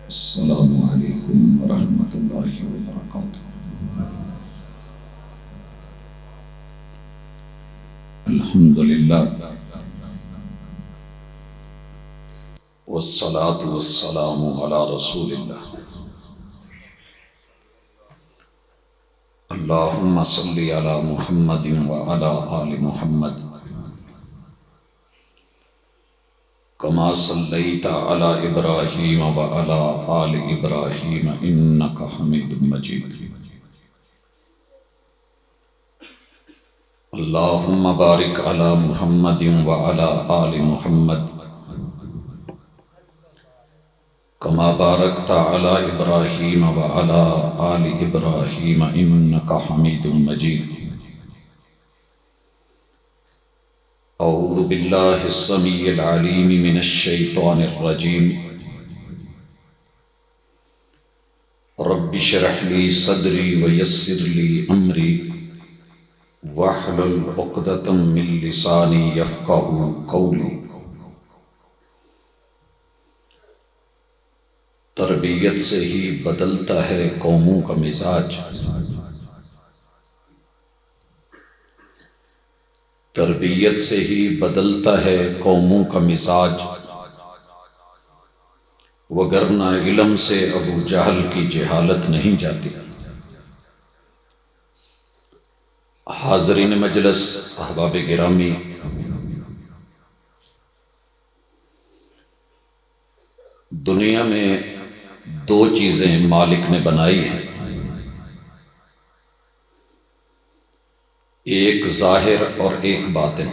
السلام علیکم ورحمۃ اللہ وبرکاتہ۔ الحمدللہ والصلاة والسلام علی رسول اللہ۔ اللہم صلی علی محمد وعلی آل محمد کما صلیت علی ابراہیم وعلی آل ابراہیم انک حمید مجید۔ اللہم بارک علی محمد وعلی آل محمد کما بارکت علی ابراہیم وعلی آل ابراہیم انک حمید مجید۔ اعوذ باللہ السمیع العلیم من الشیطان الرجیم۔ رب اشرح لی صدری ویسر لی امری واحلل عقدۃ من لسانی یفقہوا قولی۔ تربیت سے ہی بدلتا ہے قوموں کا مزاج، تربیت سے ہی بدلتا ہے قوموں کا مزاج، وگرنہ علم سے ابو جہل کی جہالت نہیں جاتی۔ حاضرین مجلس، احباب گرامی، دنیا میں دو چیزیں مالک نے بنائی ہیں، ایک ظاہر اور ایک باطن۔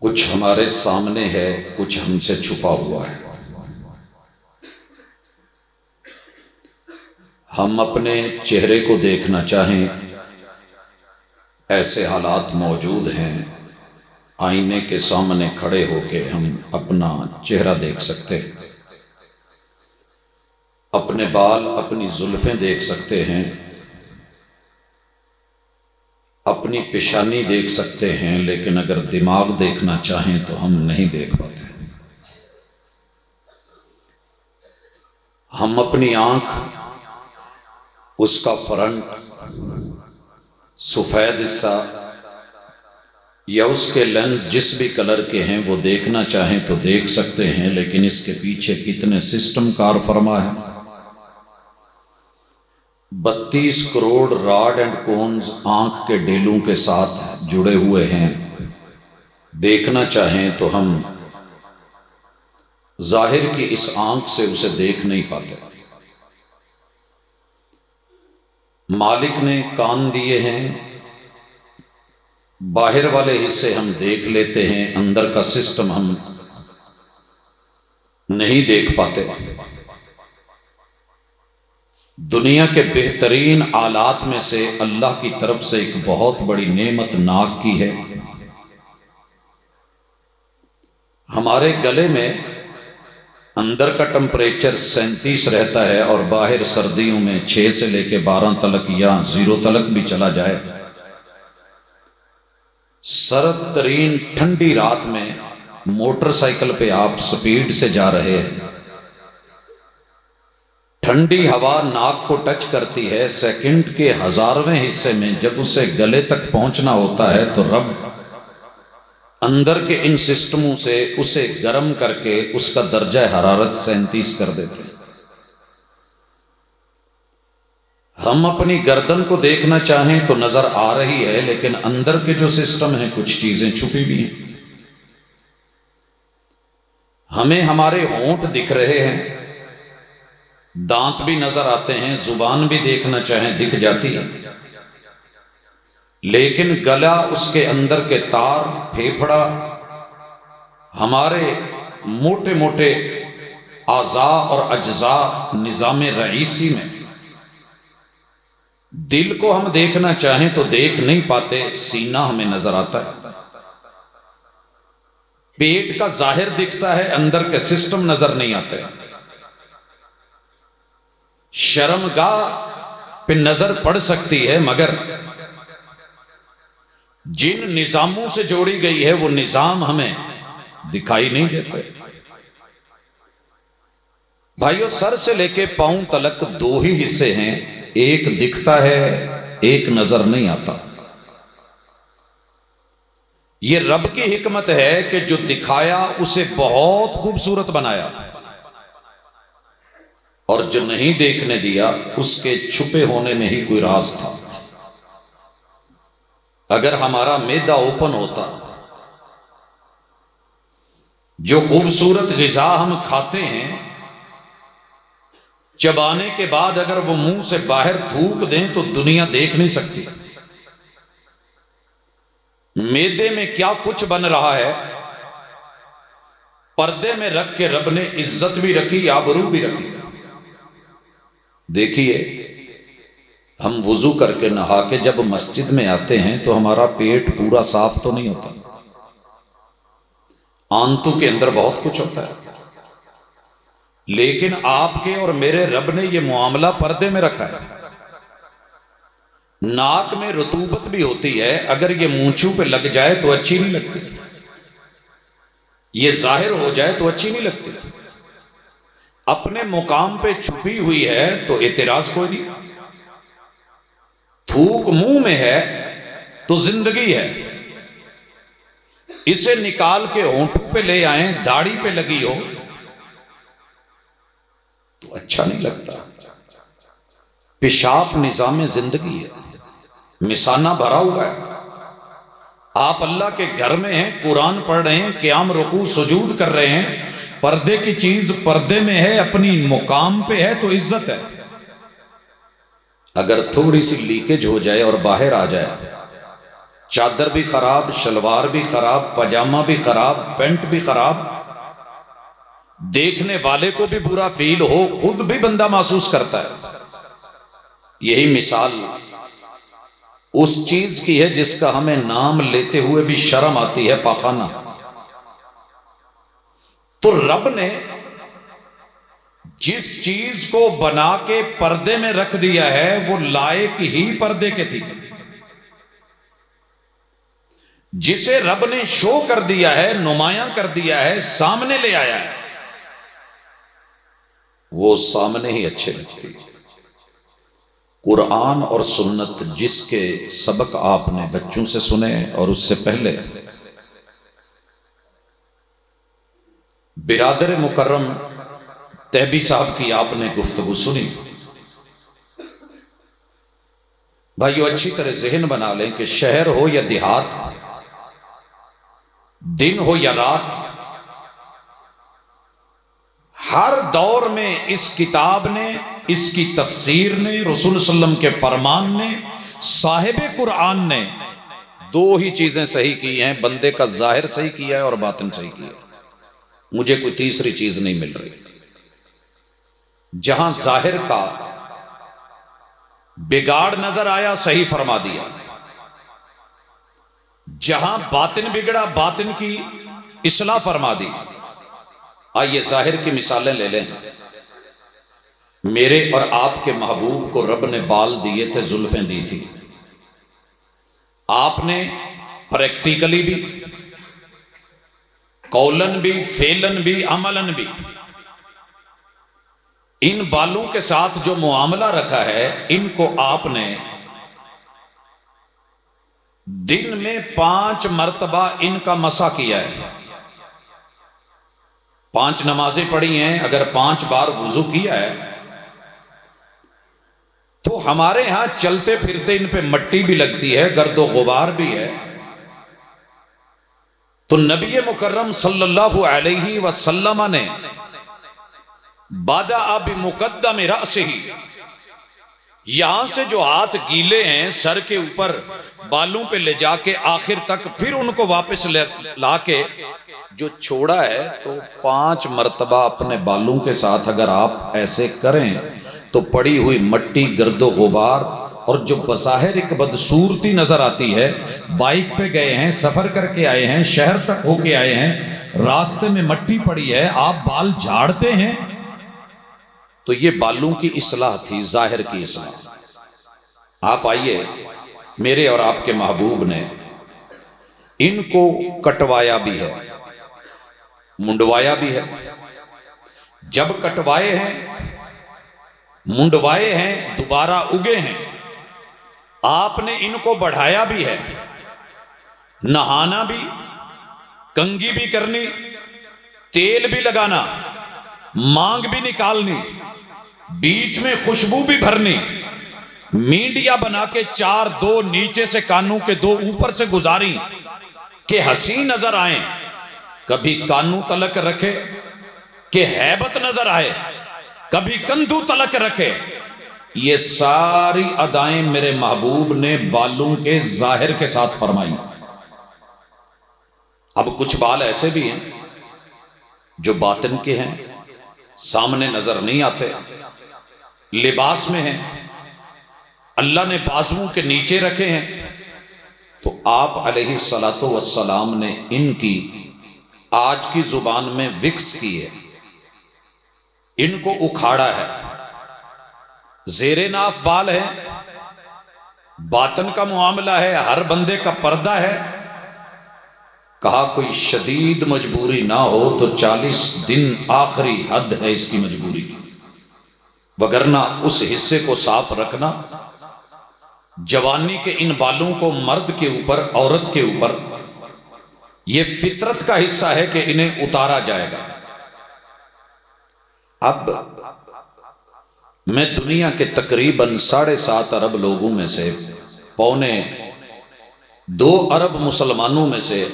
کچھ ہمارے سامنے ہے، کچھ ہم سے چھپا ہوا ہے۔ ہم اپنے چہرے کو دیکھنا چاہیں، ایسے حالات موجود ہیں، آئینے کے سامنے کھڑے ہو کے ہم اپنا چہرہ دیکھ سکتے ہیں، اپنے بال، اپنی زلفیں دیکھ سکتے ہیں، اپنی پیشانی دیکھ سکتے ہیں، لیکن اگر دماغ دیکھنا چاہیں تو ہم نہیں دیکھ پاتے۔ ہم اپنی آنکھ، اس کا فرنٹ، سفید حصہ یا اس کے لینز جس بھی کلر کے ہیں وہ دیکھنا چاہیں تو دیکھ سکتے ہیں، لیکن اس کے پیچھے کتنے سسٹم کار فرما ہے۔ 32 کروڑ راڈ اینڈ کونز آنکھ کے ڈیلوں کے ساتھ جڑے ہوئے ہیں۔ دیکھنا چاہیں تو ہم ظاہر کی اس آنکھ سے اسے دیکھ نہیں پاتے۔ مالک نے کان دیے ہیں، باہر والے حصے ہم دیکھ لیتے ہیں، اندر کا سسٹم ہم نہیں دیکھ پاتے۔ دنیا کے بہترین آلات میں سے اللہ کی طرف سے ایک بہت بڑی نعمت ناک کی ہے۔ ہمارے گلے میں اندر کا ٹمپریچر 37 رہتا ہے اور باہر سردیوں میں 6 سے لے کے 12 تلک یا 0 تلک بھی چلا جائے۔ سرد ترین ٹھنڈی رات میں موٹر سائیکل پہ آپ سپیڈ سے جا رہے ہیں، ٹھنڈی ہوا ناک کو ٹچ کرتی ہے، سیکنڈ کے 1000ویں حصے میں جب اسے گلے تک پہنچنا ہوتا ہے تو رب اندر کے ان سسٹموں سے اسے گرم کر کے اس کا درجہ حرارت 37 کر دیتے ہیں۔ ہم اپنی گردن کو دیکھنا چاہیں تو نظر آ رہی ہے، لیکن اندر کے جو سسٹم ہیں کچھ چیزیں چھپی بھی ہیں۔ ہمیں ہمارے ہونٹ دکھ رہے ہیں، دانت بھی نظر آتے ہیں، زبان بھی دیکھنا چاہیں دکھ جاتی ہے، لیکن گلا، اس کے اندر کے تار، پھیپھڑا، ہمارے موٹے موٹے اعضاء اور اجزاء نظام رئیسی میں، دل کو ہم دیکھنا چاہیں تو دیکھ نہیں پاتے، سینہ ہمیں نظر آتا ہے، پیٹ کا ظاہر دکھتا ہے، اندر کے سسٹم نظر نہیں آتے۔ شرمگاہ پہ نظر پڑ سکتی ہے، مگر جن نظاموں سے جوڑی گئی ہے وہ نظام ہمیں دکھائی نہیں دیتے۔ بھائیو، سر سے لے کے پاؤں تلک دو ہی حصے ہیں، ایک دکھتا ہے، ایک نظر نہیں آتا۔ یہ رب کی حکمت ہے کہ جو دکھایا اسے بہت خوبصورت بنایا، اور جو نہیں دیکھنے دیا اس کے چھپے ہونے میں ہی کوئی راز تھا۔ اگر ہمارا معدہ اوپن ہوتا، جو خوبصورت غذا ہم کھاتے ہیں چبانے کے بعد اگر وہ منہ سے باہر تھوک دیں تو دنیا دیکھ نہیں سکتی۔ معدے میں کیا کچھ بن رہا ہے، پردے میں رکھ کے رب نے عزت بھی رکھی، آبرو بھی رکھی۔ دیکھیے، ہم وضو کر کے نہا کے جب مسجد میں آتے ہیں تو ہمارا پیٹ پورا صاف تو نہیں ہوتا، آنتوں کے اندر بہت کچھ ہوتا ہے، لیکن آپ کے اور میرے رب نے یہ معاملہ پردے میں رکھا ہے۔ ناک میں رطوبت بھی ہوتی ہے، اگر یہ مونچھوں پہ لگ جائے تو اچھی نہیں لگتی، یہ ظاہر ہو جائے تو اچھی نہیں لگتی۔ اپنے مقام پہ چھپی ہوئی ہے تو اعتراض کوئی نہیں۔ تھوک منہ میں ہے تو زندگی ہے، اسے نکال کے ہونٹوں پہ لے آئیں، داڑھی پہ لگی ہو تو اچھا نہیں لگتا۔ پیشاب نظام زندگی ہے، مثانہ بھرا ہوا ہے۔ آپ اللہ کے گھر میں ہیں، قرآن پڑھ رہے ہیں، قیام رکوع سجود کر رہے ہیں، پردے کی چیز پردے میں ہے، اپنی مقام پہ ہے تو عزت ہے۔ اگر تھوڑی سی لیکیج ہو جائے اور باہر آ جائے، چادر بھی خراب، شلوار بھی خراب، پاجامہ بھی خراب، پینٹ بھی خراب، دیکھنے والے کو بھی برا فیل ہو، خود بھی بندہ محسوس کرتا ہے۔ یہی مثال اس چیز کی ہے جس کا ہمیں نام لیتے ہوئے بھی شرم آتی ہے، پاخانہ۔ تو رب نے جس چیز کو بنا کے پردے میں رکھ دیا ہے وہ لائق ہی پردے کے تھی۔ جسے رب نے شو کر دیا ہے، نمایاں کر دیا ہے، سامنے لے آیا ہے، وہ سامنے ہی اچھے لگتے ہیں۔ قرآن اور سنت جس کے سبق آپ نے بچوں سے سنے اور اس سے پہلے برادر مکرم تہبی صاحب کی آپ نے گفتگو سنی۔ بھائیو، اچھی طرح ذہن بنا لیں کہ شہر ہو یا دیہات، دن ہو یا رات، ہر دور میں اس کتاب نے، اس کی تفسیر نے، رسول صلی اللہ علیہ وسلم کے فرمان نے، صاحب قرآن نے دو ہی چیزیں صحیح کی ہیں، بندے کا ظاہر صحیح کیا ہے اور باطن صحیح کیا ہے۔ مجھے کوئی تیسری چیز نہیں مل رہی۔ جہاں ظاہر کا بگاڑ نظر آیا صحیح فرما دیا، جہاں باطن بگڑا باطن کی اصلاح فرما دی۔ آئیے ظاہر کی مثالیں لے لیں۔ میرے اور آپ کے محبوب کو رب نے بال دیے تھے، زلفیں دی تھی، آپ نے پریکٹیکلی بھی، قولن بھی، فعلن بھی، عملن بھی ان بالوں کے ساتھ جو معاملہ رکھا ہے، ان کو آپ نے دن میں 5 مرتبہ ان کا مسح کیا ہے۔ 5 نمازیں پڑھی ہیں، اگر 5 بار وضو کیا ہے تو ہمارے ہاں چلتے پھرتے ان پہ مٹی بھی لگتی ہے، گرد و غبار بھی ہے۔ تو نبی مکرم صلی اللہ علیہ وسلم نے بدأ بمقدم رأسہ، یہاں سے جو ہاتھ گیلے ہیں سر کے اوپر بالوں پہ لے جا کے آخر تک، پھر ان کو واپس لا کے جو چھوڑا ہے، تو 5 مرتبہ اپنے بالوں کے ساتھ اگر آپ ایسے کریں تو پڑی ہوئی مٹی، گرد و غبار، اور جو بظاہر ایک بدصورتی نظر آتی ہے، بائک پہ گئے ہیں، سفر کر کے آئے ہیں، شہر تک ہو کے آئے ہیں، راستے میں مٹی پڑی ہے، آپ بال جھاڑتے ہیں، تو یہ بالوں کی اصلاح تھی، ظاہر کی اصلاح۔ آپ آئیے، میرے اور آپ کے محبوب نے ان کو کٹوایا بھی ہے، منڈوایا بھی ہے۔ جب کٹوائے ہیں، منڈوائے ہیں، دوبارہ اگے ہیں، آپ نے ان کو بڑھایا بھی ہے، نہانا بھی، کنگھی بھی کرنی، تیل بھی لگانا، مانگ بھی نکالنی، بیچ میں خوشبو بھی بھرنی، میڈیا بنا کے 4 2 نیچے سے کانوں کے 2 اوپر سے گزاری کہ حسین نظر آئیں، کبھی کانوں تلک رکھے کہ ہیبت نظر آئے، کبھی کندھوں تلک رکھے۔ یہ ساری ادائیں میرے محبوب نے بالوں کے ظاہر کے ساتھ فرمائی۔ اب کچھ بال ایسے بھی ہیں جو باطن کے ہیں، سامنے نظر نہیں آتے، لباس میں ہیں، اللہ نے بازوؤں کے نیچے رکھے ہیں، تو آپ علیہ الصلاۃ والسلام نے ان کی آج کی زبان میں وکس کی ہے، ان کو اکھاڑا ہے، زیر ناف بال ہے، باطن کا معاملہ ہے، ہر بندے کا پردہ ہے۔ کہا کوئی شدید مجبوری نہ ہو تو 40 دن آخری حد ہے اس کی مجبوری کی، وگرنہ اس حصے کو صاف رکھنا، جوانی کے ان بالوں کو مرد کے اوپر، عورت کے اوپر، یہ فطرت کا حصہ ہے کہ انہیں اتارا جائے گا۔ اب میں دنیا کے تقریباً 7.5 ارب لوگوں میں سے، 2 ارب مسلمانوں میں سے،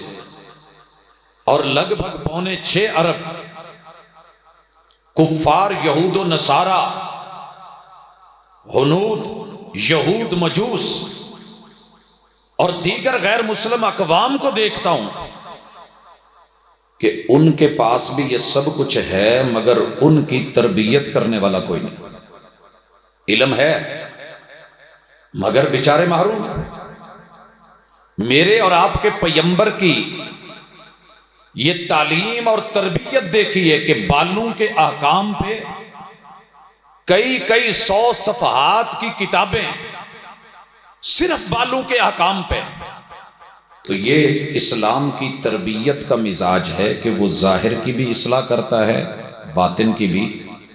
اور لگ بھگ 6 ارب کفار یہود و نصارہ، ہنود، یہود، مجوس اور دیگر غیر مسلم اقوام کو دیکھتا ہوں کہ ان کے پاس بھی یہ سب کچھ ہے، مگر ان کی تربیت کرنے والا کوئی نہیں۔ علم ہے مگر بیچارے محروم۔ میرے اور آپ کے پیغمبر کی یہ تعلیم اور تربیت دیکھیے کہ بالوں کے احکام پہ کئی 100 صفحات کی کتابیں صرف بالوں کے احکام پہ۔ تو یہ اسلام کی تربیت کا مزاج ہے کہ وہ ظاہر کی بھی اصلاح کرتا ہے، باطن کی بھی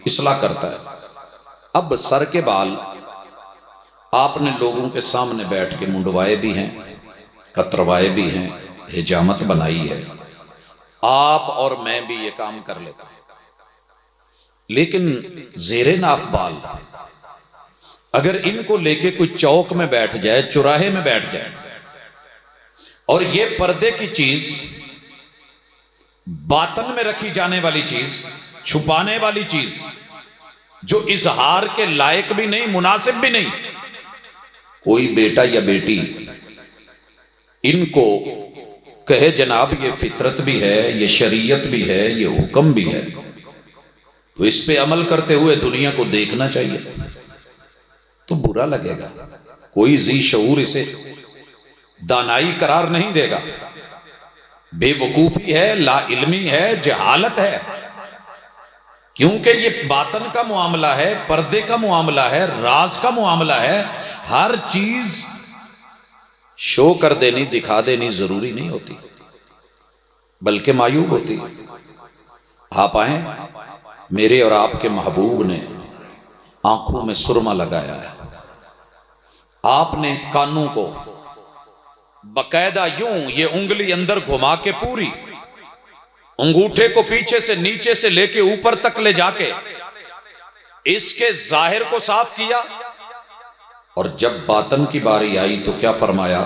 اصلاح کرتا ہے۔ اب سر کے بال آپ نے لوگوں کے سامنے بیٹھ کے منڈوائے بھی ہیں، کتروائے بھی ہیں، حجامت بنائی ہے، آپ اور میں بھی یہ کام کر لیتا ہوں۔ لیکن زیر ناف بال اگر ان کو لے کے کوئی چوک میں بیٹھ جائے، چوراہے میں بیٹھ جائے، اور یہ پردے کی چیز، باطن میں رکھی جانے والی چیز، چھپانے والی چیز، جو اظہار کے لائق بھی نہیں، مناسب بھی نہیں، کوئی بیٹا یا بیٹی ان کو کہے جناب یہ فطرت بھی ہے، یہ شریعت بھی ہے، یہ حکم بھی ہے، تو اس پہ عمل کرتے ہوئے دنیا کو دیکھنا چاہیے، تو برا لگے گا۔ کوئی ذی شعور اسے دانائی قرار نہیں دے گا، بے وقوفی ہے، لا علمی ہے، جہالت ہے، کیونکہ یہ باطن کا معاملہ ہے، پردے کا معاملہ ہے، راز کا معاملہ ہے۔ ہر چیز شو کر دینی، دکھا دینی ضروری نہیں ہوتی، بلکہ معیوب ہوتی۔ آپ آئیں، میرے اور آپ کے محبوب نے آنکھوں میں سرما لگایا ہے، آپ نے کانوں کو باقاعدہ یوں یہ انگلی اندر گھما کے پوری انگوٹھے کو پیچھے سے نیچے سے لے کے اوپر تک لے جا کے اس کے ظاہر کو صاف کیا، اور جب باطن کی باری آئی تو کیا فرمایا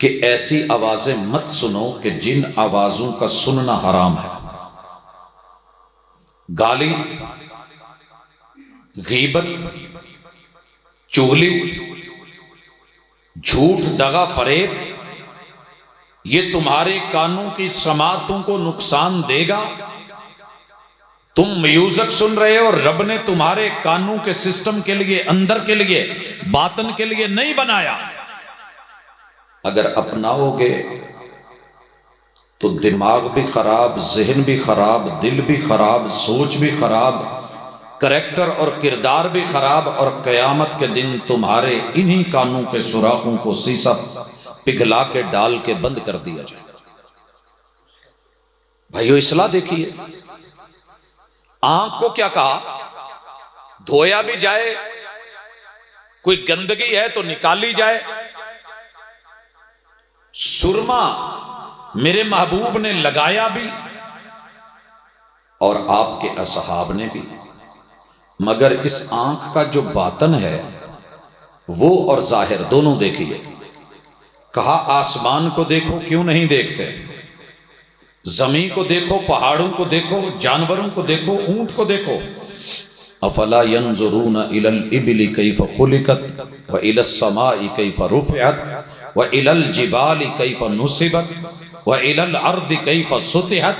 کہ ایسی آوازیں مت سنو کہ جن آوازوں کا سننا حرام ہے، گالی، غیبت، چغلی، جھوٹ، دغا، فریب، یہ تمہارے کانوں کی سماعتوں کو نقصان دے گا۔ تم میوزک سن رہے ہو، رب نے تمہارے کانوں کے سسٹم کے لیے، اندر کے لیے، باطن کے لیے نہیں بنایا۔ اگر اپناؤ گے تو دماغ بھی خراب، ذہن بھی خراب، دل بھی خراب، سوچ بھی خراب، کریکٹر اور کردار بھی خراب، اور قیامت کے دن تمہارے انہی کانوں کے سوراخوں کو سیسا پگھلا کے ڈال کے بند کر دیا جائے۔ بھائیو اصلاح دیکھیے، آنکھ کو کیا کہا؟ دھویا بھی جائے، کوئی گندگی ہے تو نکالی جائے۔ سرما میرے محبوب نے لگایا بھی اور آپ کے اصحاب نے بھی، مگر اس آنکھ کا جو باطن ہے وہ اور ظاہر دونوں دیکھیے۔ کہا آسمان کو دیکھو، کیوں نہیں دیکھتے؟ زمین کو دیکھو، پہاڑوں کو دیکھو، جانوروں کو دیکھو، اونٹ کو دیکھو۔ افلا ينظرون الى الابل كيف خلقت والى السماء كيف رفعت والى الجبال كيف نصبت والى الارض كيف سطحت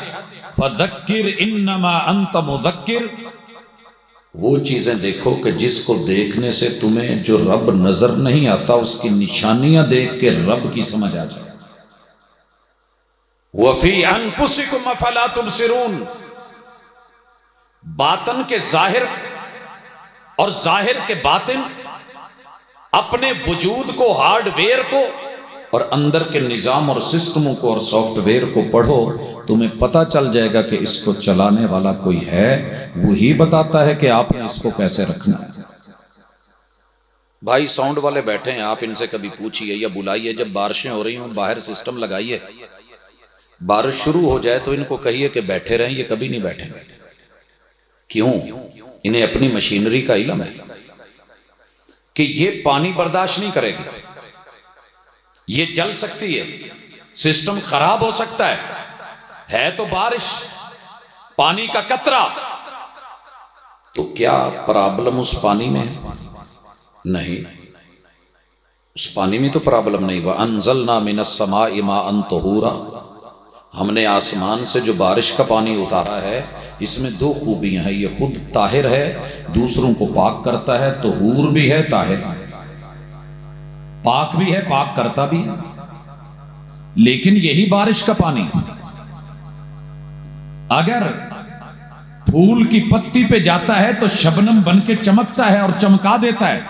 فذكر انما انت مذکر۔ وہ چیزیں دیکھو کہ جس کو دیکھنے سے تمہیں جو رب نظر نہیں آتا اس کی نشانیاں دیکھ کے رب کی سمجھ آ جائے۔ وَفِي أَنفُسِكُمْ أَفَلَا تُبْصِرُونَ، باطن کے ظاہر اور ظاہر کے باطن، اپنے وجود کو، ہارڈ ویئر کو اور اندر کے نظام اور سسٹموں کو اور سافٹ ویئر کو پڑھو، تمہیں پتہ چل جائے گا کہ اس کو چلانے والا کوئی ہے، وہی بتاتا ہے کہ آپ نے اس کو کیسے رکھنا ہے۔ بھائی ساؤنڈ والے بیٹھے ہیں، آپ ان سے کبھی پوچھئے یا بلائیے، جب بارشیں ہو رہی ہوں باہر سسٹم لگائیے، بارش شروع ہو جائے تو ان کو کہیے کہ بیٹھے رہیں، یہ کبھی نہیں بیٹھیں گے۔ کیوں؟ انہیں اپنی مشینری کا علم ہے کہ یہ پانی برداشت نہیں کرے گی، یہ جل سکتی ہے، سسٹم خراب ہو سکتا ہے تو بارش، پانی کا قطرہ، تو کیا پرابلم اس پانی میں ہے؟ نہیں، اس پانی میں تو پرابلم نہیں۔ وَأَنزَلْنَا مِنَ السَّمَاءِ مَاءً طَهُورًا، ہم نے آسمان سے جو بارش کا پانی اتارا ہے، اس میں دو خوبیاں ہیں، یہ خود طاہر ہے، دوسروں کو پاک کرتا ہے، طہور بھی ہے، طاہر پاک بھی ہے، پاک کرتا بھی ہے۔ لیکن یہی بارش کا پانی اگر پھول کی پتی پہ جاتا ہے تو شبنم بن کے چمکتا ہے اور چمکا دیتا ہے،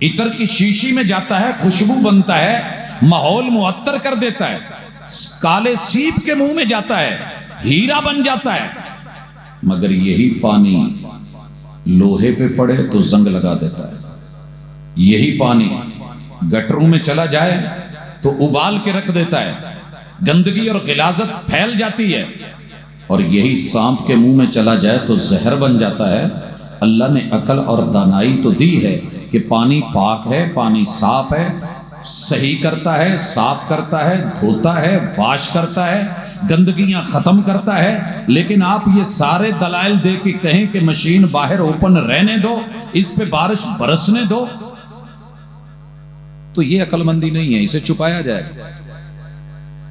عطر کی شیشی میں جاتا ہے، خوشبو بنتا ہے، ماحول معطر کر دیتا ہے، کالے سیپ کے منہ میں جاتا ہے، ہیرا بن جاتا ہے۔ مگر یہی پانی لوہے پہ پڑے تو زنگ لگا دیتا ہے، یہی پانی گٹروں میں چلا جائے تو ابال کے رکھ دیتا ہے، گندگی اور غلاظت پھیل جاتی ہے، اور یہی سانپ کے منہ میں چلا جائے تو زہر بن جاتا ہے۔ اللہ نے عقل اور دانائی تو دی ہے کہ پانی پاک ہے، پانی صاف ہے، صحیح کرتا ہے، صاف کرتا ہے، دھوتا ہے، واش کرتا ہے، گندگیاں ختم کرتا ہے، لیکن آپ یہ سارے دلائل دے کے کہیں کہ مشین باہر اوپن رہنے دو، اس پہ بارش برسنے دو، تو یہ عقل مندی نہیں ہے، اسے چھپایا جائے۔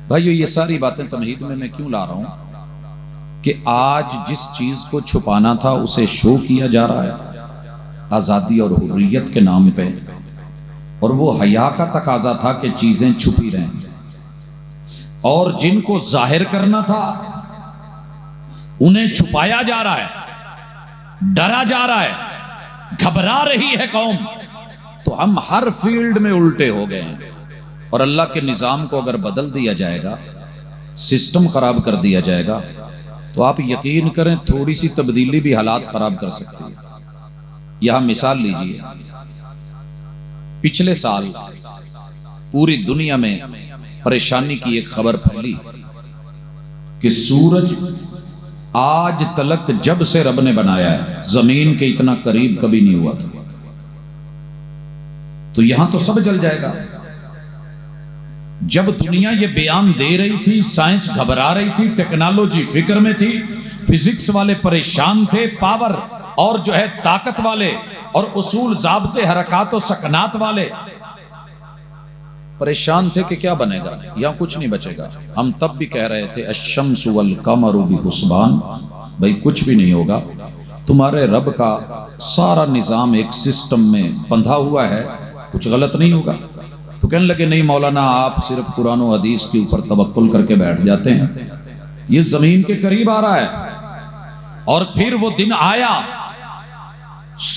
بھائیو یہ ساری باتیں تمہید میں کیوں لا رہا ہوں کہ آج جس چیز کو چھپانا تھا اسے شو کیا جا رہا ہے آزادی اور حریت کے نام پہ، اور وہ حیا کا تقاضا تھا کہ چیزیں چھپی رہیں، اور جن کو ظاہر کرنا تھا انہیں چھپایا جا رہا ہے، ڈرا جا رہا ہے، گھبرا رہی ہے قوم۔ تو ہم ہر فیلڈ میں الٹے ہو گئے ہیں، اور اللہ کے نظام کو اگر بدل دیا جائے گا، سسٹم خراب کر دیا جائے گا، تو آپ یقین کریں تھوڑی سی تبدیلی بھی حالات خراب کر سکتی ہے۔ یہاں مثال لیجئے، پچھلے سال پوری دنیا میں پریشانی کی ایک خبر پھیلی کہ سورج آج تلک جب سے رب نے بنایا ہے زمین کے اتنا قریب کبھی نہیں ہوا تھا، تو یہاں تو سب جل جائے گا۔ جب دنیا یہ بیان دے رہی تھی، سائنس گھبرا رہی تھی، ٹیکنالوجی فکر میں تھی، فزکس والے پریشان تھے، پاور اور جو ہے طاقت والے اور اصول ضابطے حرکات و سکنات والے پریشان تھے کہ کیا بنے گا، یہاں کچھ نہیں بچے گا۔ ہم تب بھی کہہ رہے تھے الشمس والقمر بحسبان، بھائی کچھ بھی نہیں ہوگا، تمہارے رب کا سارا نظام ایک سسٹم میں بندھا ہوا ہے، کچھ غلط نہیں ہوگا۔ تو کہنے لگے نہیں مولانا آپ صرف قرآن و حدیث کے اوپر توکل کر کے بیٹھ جاتے ہیں، یہ زمین کے قریب آ رہا ہے۔ اور پھر وہ دن آیا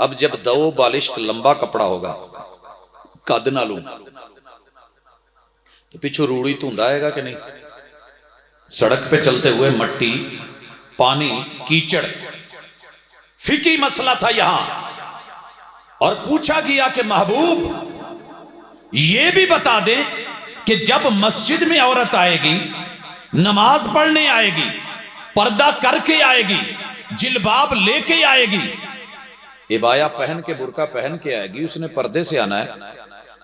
اب جب دو بالشت لمبا کپڑا ہوگا قد نالوں تو پیچھو روڑی دھند آئے گا کہ نہیں؟ سڑک پہ چلتے ہوئے مٹی پانی کیچڑ، فقہی مسئلہ تھا یہاں، اور پوچھا گیا کہ محبوب یہ بھی بتا دیں کہ جب مسجد میں عورت آئے گی، نماز پڑھنے آئے گی، پردہ کر کے آئے گی، جلباب لے کے آئے گی، عبایا پہن کے برقع پہن کے آئے گی، اس نے پردے سے آنا ہے،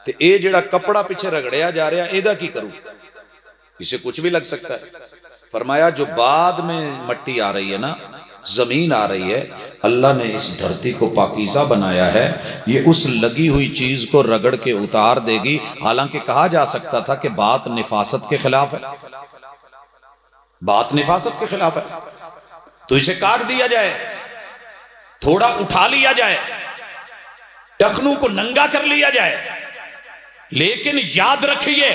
تو اے جڑا کپڑا پیچھے رگڑیا جا رہا ہے ایدہ کی کروں؟ اسے کچھ بھی لگ سکتا ہے۔ فرمایا جو بعد میں مٹی آ رہی ہے نا، زمین آ رہی ہے، اللہ نے اس دھرتی کو پاکیزہ بنایا ہے، یہ اس لگی ہوئی چیز کو رگڑ کے اتار دے گی۔ حالانکہ کہا جا سکتا تھا کہ بات نفاست کے خلاف ہے، بات نفاست کے خلاف ہے، تو اسے کاٹ دیا جائے، تھوڑا اٹھا لیا جائے، ٹخنوں کو ننگا کر لیا جائے۔ لیکن یاد رکھیے،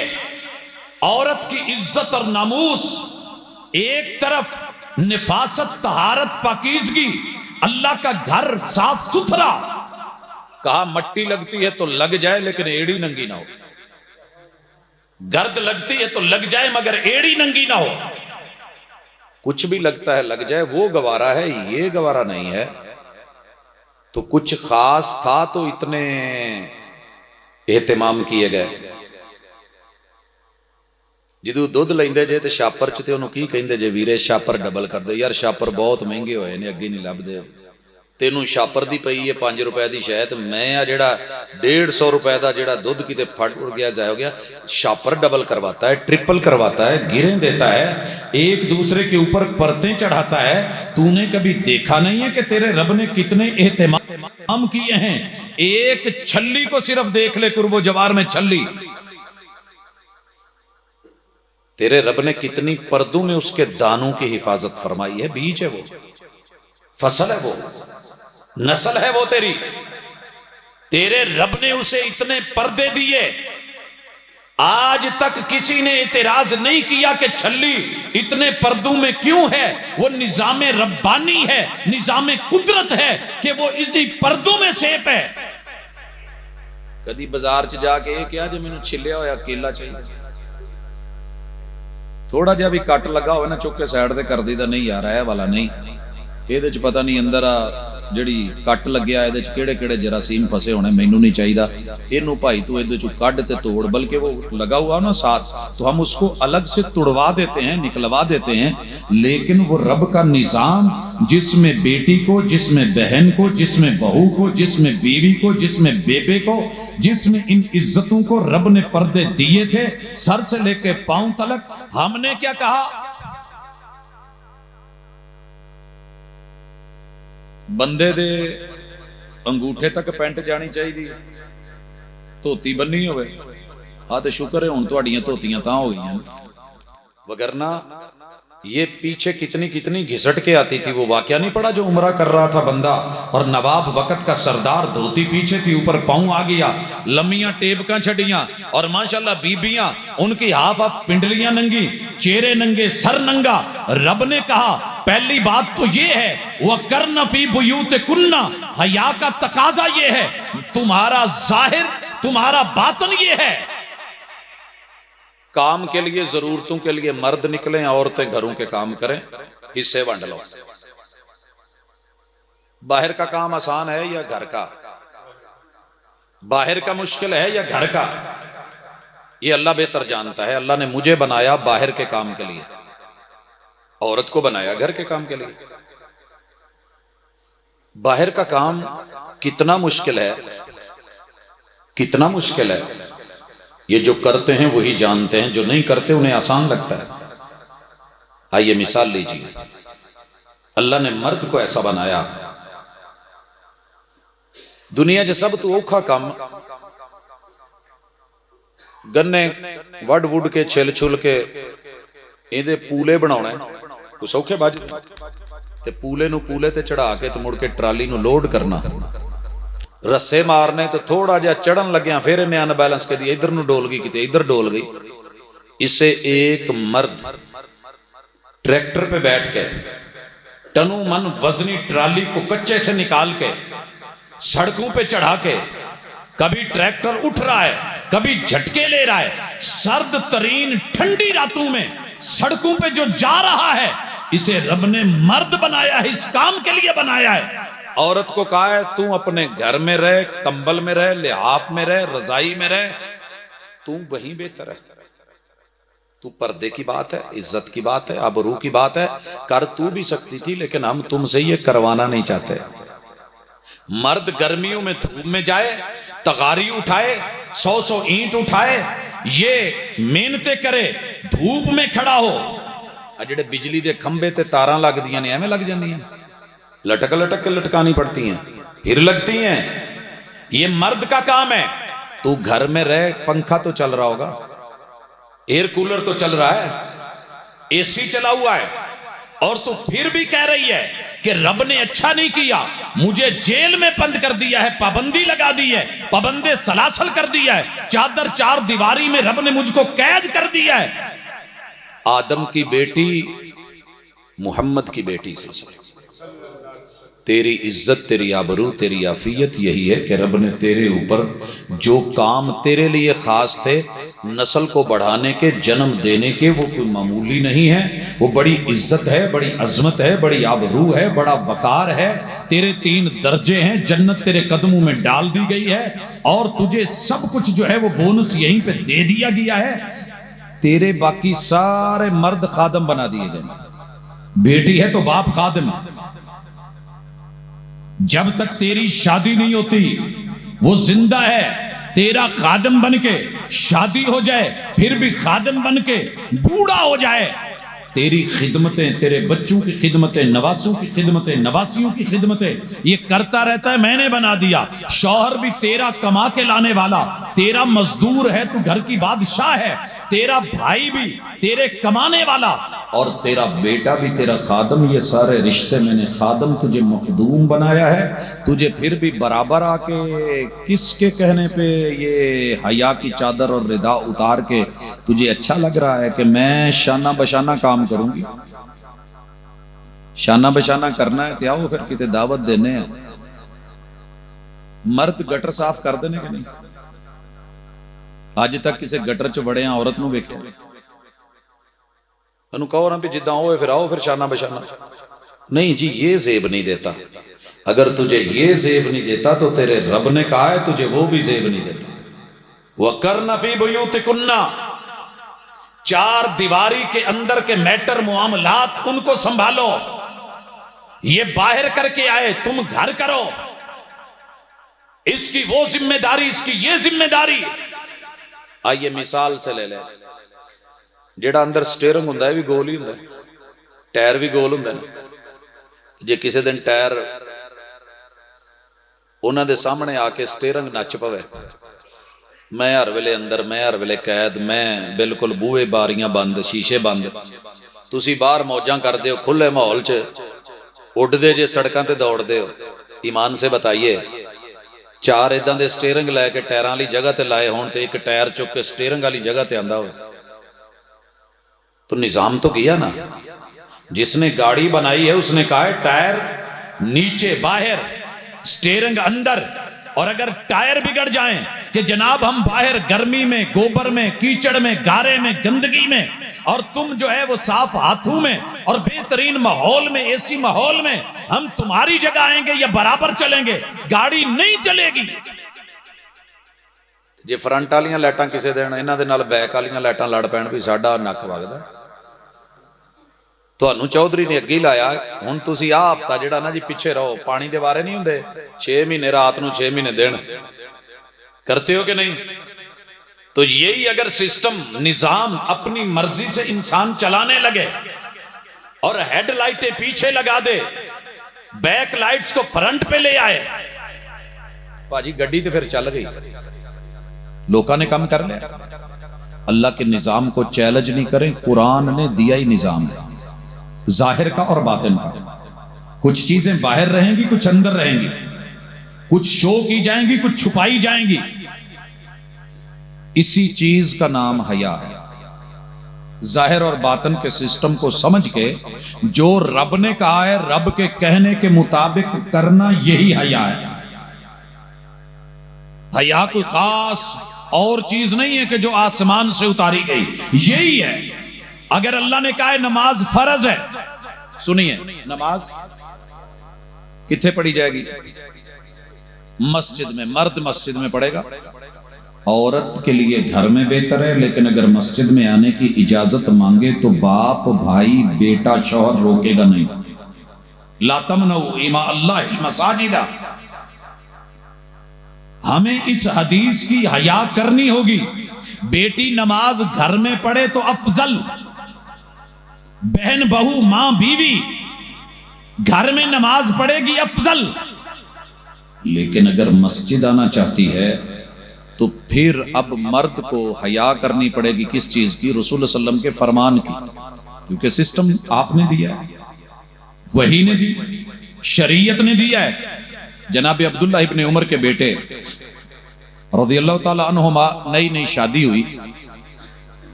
عورت کی عزت اور ناموس ایک طرف، نفاست طہارت پاکیزگی، اللہ کا گھر صاف ستھرا، کہا مٹی لگتی ہے تو لگ جائے لیکن ایڑی ننگی نہ ہو، گرد لگتی ہے تو لگ جائے مگر ایڑی ننگی نہ ہو۔ کچھ بھی لگتا ہے لگ جائے، وہ گوارا ہے، یہ گوارا نہیں ہے۔ تو کچھ خاص تھا تو اتنے اہتمام کیے گئے۔ جدو دودھ لیندے جے تے شاپر چ تے انہوں کی کہندے جے ویرے شاپر ڈبل کر دے، یار شاپر بہت مہنگے ہوئے نے، اگے نہیں لب دے، تینوں شاپر دی پئی ہے 5 روپے دی شاید، میں جڑا 150 روپے دا جڑا دودھ کی تے پھٹ اڑ گیا جائے ہو گیا۔ شاپر ڈبل کرواتا ہے، ٹرپل کرواتا ہے، گریں دیتا ہے، ایک دوسرے کے اوپر پرتیں چڑھاتا ہے۔ تو نے کبھی دیکھا نہیں ہے کہ تیرے رب نے کتنے اہتمام کیے ہیں؟ ایک چھلی کو صرف دیکھ لے، قرب و جوار میں چھلی، تیرے رب نے کتنی پردوں میں اس کے دانوں کی حفاظت فرمائی ہے۔ بیج ہے وہ، فصل ہے وہ، نسل ہے وہ تیری، تیرے رب نے اسے اتنے پردے دیے۔ آج تک کسی نے اعتراض نہیں کیا کہ چھلی اتنے پردوں میں کیوں ہے۔ وہ نظام ربانی ہے، نظام قدرت ہے کہ وہ اتنی پردوں میں سیپ ہے۔ کدی بازار چ جا کے کیا جو مینوں چھلیا ہوا کیلا چاہیے، تھوڑا جہا بھی کٹ لگا ہوئے نا چک کے سائڈ تے کر دی دا، نہیں یار اے والا نہیں، یہ پتہ نہیں اندر جڑی کٹ لگیا ہے کیڑے کیڑے جراثیم پھسے ہونے، مینوں نہیں چاہیے اینو بھائی تو یہ کڈ تے توڑ، بلکہ وہ لگا ہوا نا ساتھ تو ہم اس کو الگ سے توڑوا دیتے ہیں، نکلوا دیتے ہیں۔ لیکن وہ رب کا نظام جس میں بیٹی کو، جس میں بہن کو، جس میں بہو کو، جس میں بیوی کو، جس میں بیبے کو، جس میں ان عزتوں کو رب نے پردے دیے تھے سر سے لے کے پاؤں تلک، ہم نے کیا کہا؟ بندے دے انگوٹھے تک پینٹ جانی چاہیے، دھوتی بننی ہوئے، ہاں تے شکر ہے ہن تہاڈیاں دھوتیاں تاں ہو گئیاں، وگرنہ یہ پیچھے کتنی کتنی گھسٹ کے آتی تھی۔ وہ واقعہ نہیں پڑا جو عمرہ کر رہا تھا بندہ اور نواب وقت کا سردار، دھوتی پیچھے تھی، اوپر پاؤں آ گیا، لمیاں ٹیبکاں چھڑیاں، اور ماشاءاللہ بیبیاں ان کی ہاف پنڈلیاں ننگی، چہرے ننگے، سر ننگا۔ رب نے کہا پہلی بات تو یہ ہے وَقَرْنَ فِي بُيُوتِكُنَّ، حیا کا تقاضا یہ ہے، تمہارا ظاہر تمہارا باطن یہ ہے۔ کام کے لیے، ضرورتوں کے لیے مرد نکلیں، عورتیں گھروں کے کام کریں، حصے ونڈ لو۔ باہر کا کام آسان ہے یا گھر کا؟ باہر کا مشکل ہے یا گھر کا؟ یہ اللہ بہتر جانتا ہے۔ اللہ نے مجھے بنایا باہر کے کام کے لیے، عورت کو بنایا گھر کے کام کے لیے۔ باہر کا کام کتنا مشکل ہے، کتنا مشکل ہے، یہ جو کرتے ہیں وہی جانتے ہیں، جو نہیں کرتے انہیں آسان لگتا ہے۔ آئیے مثال لیجیے، اللہ نے مرد کو ایسا بنایا، دنیا جو سب تو اوکھا کام گنے وڈ وڈ کے چھل چھل کے ایدے پولے بناونا ہے، تو سوکھے باج تے پولے نو پولے تے چڑھا کے تو مڑ کے ٹرالی نو لوڈ کرنا، رسے مارنے تو تھوڑا جا چڑھن لگیا پھر انہیں ان بیلنس کے دیا، ادھر نو ڈول گئی کتے ادھر ڈول گئی۔ اسے ایک مرد ٹریکٹر پہ بیٹھ کے ٹنو من وزنی ٹرالی کو کچے سے نکال کے سڑکوں پہ چڑھا کے کبھی ٹریکٹر اٹھ رہا ہے کبھی جھٹکے لے رہا ہے, سرد ترین ٹھنڈی راتوں میں سڑکوں پہ جو جا رہا ہے, اسے رب نے مرد بنایا ہے, اس کام کے لیے بنایا ہے. عورت کو کہا ہے تو اپنے گھر میں رہ, کمبل میں رہ, لحاف میں رہ, رضائی میں رہ, تو وہیں بہتر ہے. تو پردے کی بات ہے, عزت کی بات ہے, آبرو کی بات ہے, کر تو بھی سکتی تھی, لیکن ہم تم سے یہ کروانا نہیں چاہتے. مرد گرمیوں میں دھوپ میں جائے, تغاری اٹھائے, 100 اینٹ اٹھائے, یہ محنتیں کرے, دھوپ میں کھڑا ہو. جڑے بجلی دے کھمبے تے تاراں لگ دیاں نے ایویں لگ جاندیاں, لٹک لٹک کے لٹکانی پڑتی ہیں, پھر لگتی ہیں. یہ مرد کا کام ہے. تو گھر میں رہ, پنکھا تو چل رہا ہوگا, ایئر کولر تو چل رہا ہے, اے سی چلا ہوا ہے, اور تو پھر بھی کہہ رہی ہے کہ رب نے اچھا نہیں کیا, مجھے جیل میں بند کر دیا ہے, پابندی لگا دی ہے, پابند سلاسل کر دیا ہے, چادر 4 دیواری میں رب نے مجھ کو قید کر دیا ہے. آدم کی بیٹی محمد کی بیٹی سے تیری عزت, تیری آبرو, تیری عافیت یہی ہے کہ رب نے تیرے اوپر جو کام تیرے لیے خاص تھے, نسل کو بڑھانے کے, جنم دینے کے, وہ کوئی معمولی نہیں ہے, وہ بڑی عزت ہے, بڑی عظمت ہے, بڑی آبرو ہے, بڑا وقار ہے. تیرے 3 درجے ہیں, جنت تیرے قدموں میں ڈال دی گئی ہے, اور تجھے سب کچھ جو ہے وہ بونس یہیں پہ دے دیا گیا ہے. تیرے باقی سارے مرد خادم بنا دیے گئے. بیٹی ہے تو باپ خادم. جب تک تیری شادی نہیں ہوتی وہ زندہ ہے, تیرا خادم بن کے شادی ہو جائے پھر بھی خادم بن کے بوڑھا ہو جائے, تیری خدمتیں, تیرے بچوں کی خدمتیں, نواسوں کی خدمتیں, نواسیوں کی خدمتیں یہ کرتا رہتا ہے. میں نے بنا دیا. شوہر بھی تیرا کما کے لانے والا, تیرا مزدور ہے, تو گھر کی بادشاہ ہے. تیرا بھائی بھی تیرے کمانے والا, اور تیرا بیٹا بھی تیرا خادم. یہ سارے رشتے میں نے خادم تجھے مخدوم بنایا ہے. تجھے پھر بھی برابر آ کے کس کے کہنے پہ یہ حیا کی چادر اور ردا اتار کے تجھے اچھا لگ رہا ہے کہ میں شانہ بشانہ کام کروں گی؟ شانہ بشانہ کرنا ہے تو آؤ پھر کتے دعوت دینے ہیں. مرد گٹر صاف کر دینے کے نہیں. آج تک کسی گٹر چ بڑے ہیں عورت نو ویکھیا؟ انہوں کہو نا بھی جداں ہوئے پھر آؤ پھر شانہ بشانہ. نہیں جی, یہ زیب نہیں دیتا. اگر تجھے یہ زیب نہیں دیتا تو تیرے رب نے کہا ہے تجھے وہ بھی زیب نہیں دیتا. وَقَرْنَ فِي بُيُوتِكُنَّ, 4 دیواری کے اندر کے میٹر معاملات ان کو سنبھالو. یہ باہر کر کے آئے, تم گھر کرو. اس کی وہ ذمہ داری, اس کی یہ ذمہ داری. آئیے مثال سے لے لیں. جیڑا اندر سٹیرنگ ہوندا ہے بھی گول ہی ہوندا ہے, ٹائر بھی گول ہوندا ہے. جے کسی دن ٹائر انہاں دے سامنے آ کے سٹیرنگ نچ پوے, میں ہر ویلے اندر, میں ہر ویلے قید, میں بالکل بوئے باریاں بند, شیشے بند, تسی باہر موجاں کر دے ہو کھلے ماحول چ, اڈ دے جے سڑکاں تے دوڑ دے ہو. ایمان سے بتائیے, 4 اداں دے سٹیرنگ لے کے ٹائراں والی جگہ تے لائے ہون تے ایک ٹائر چک کے سٹیرنگ والی جگہ تے آندا ہو, تو نظام تو کیا نا. جس نے گاڑی بنائی ہے اس نے کہا ہے ٹائر نیچے باہر, سٹیرنگ اندر. اور اگر ٹائر بگڑ جائیں کہ جناب ہم باہر گرمی میں, گوبر میں, کیچڑ میں, گارے میں, گندگی میں, اور تم جو ہے وہ صاف ہاتھوں میں اور بہترین ماحول میں, ایسی ماحول میں ہم تمہاری جگہ آئیں گے یا برابر چلیں گے؟ گاڑی نہیں چلے گی. جی فرنٹ والیاں لائٹاں کسے دین, انہاں دے نال بیک والیاں لائٹاں لڑ پین بھی ساڈا نک وگدا. تانوں چودھری نے اگے لایا, ہن تسی آ ہفتہ جڑا نا جی پیچھے رہو. پانی دے بارے نہیں ہوندے 6 مہینے رات نو 6 مہینے دن, کرتے ہو کہ نہیں؟ تو یہی اگر سسٹم, نظام اپنی مرضی سے انسان چلانے لگے اور ہیڈ لائٹیں پیچھے لگا دے, بیک لائٹس کو فرنٹ پہ لے آئے, باجی گڈی تو پھر چل گئی. لوکاں نے کم کر لیا. اللہ کے نظام کو چیلنج نہیں کریں. قرآن نے دیا ہی نظام ہے, ظاہر کا اور باطن کا. کچھ چیزیں باہر رہیں گی, کچھ اندر رہیں گی, کچھ شو کی جائیں گی, کچھ چھپائی جائیں گی. اسی چیز کا نام حیا ہے. ظاہر اور باطن کے سسٹم کو سمجھ کے جو رب نے کہا ہے, رب کے کہنے کے مطابق کرنا, یہی حیا ہے. حیا کوئی خاص اور چیز نہیں ہے کہ جو آسمان سے اتاری گئی، یہی ہے۔ اگر اللہ نے کہا ہے نماز فرض ہے، سنیے، نماز کتنے پڑھی جائے گی؟ مسجد میں۔ مرد مسجد میں پڑھے گا، عورت کے لیے گھر میں بہتر ہے، لیکن اگر مسجد میں آنے کی اجازت مانگے تو باپ، بھائی، بیٹا، شوہر روکے گا نہیں۔ لا تمنعوا اماء اللہ المساجد۔ ہمیں اس حدیث کی حیا کرنی ہوگی۔ بیٹی نماز گھر میں پڑھے تو افضل، بہن، بہو، ماں، بیوی گھر میں نماز پڑھے گی افضل، لیکن اگر مسجد آنا چاہتی ہے تو پھر اب مرد کو حیا کرنی پڑے گی۔ کس چیز کی؟ رسول اللہ صلی اللہ علیہ وسلم کے فرمان کی، کیونکہ سسٹم آپ نے دیا ہے، وحی نے دی، شریعت نے دیا ہے۔ جناب عبداللہ ابن عمر کے بیٹے رضی اللہ تعالی عنہما نئی نئی شادی ہوئی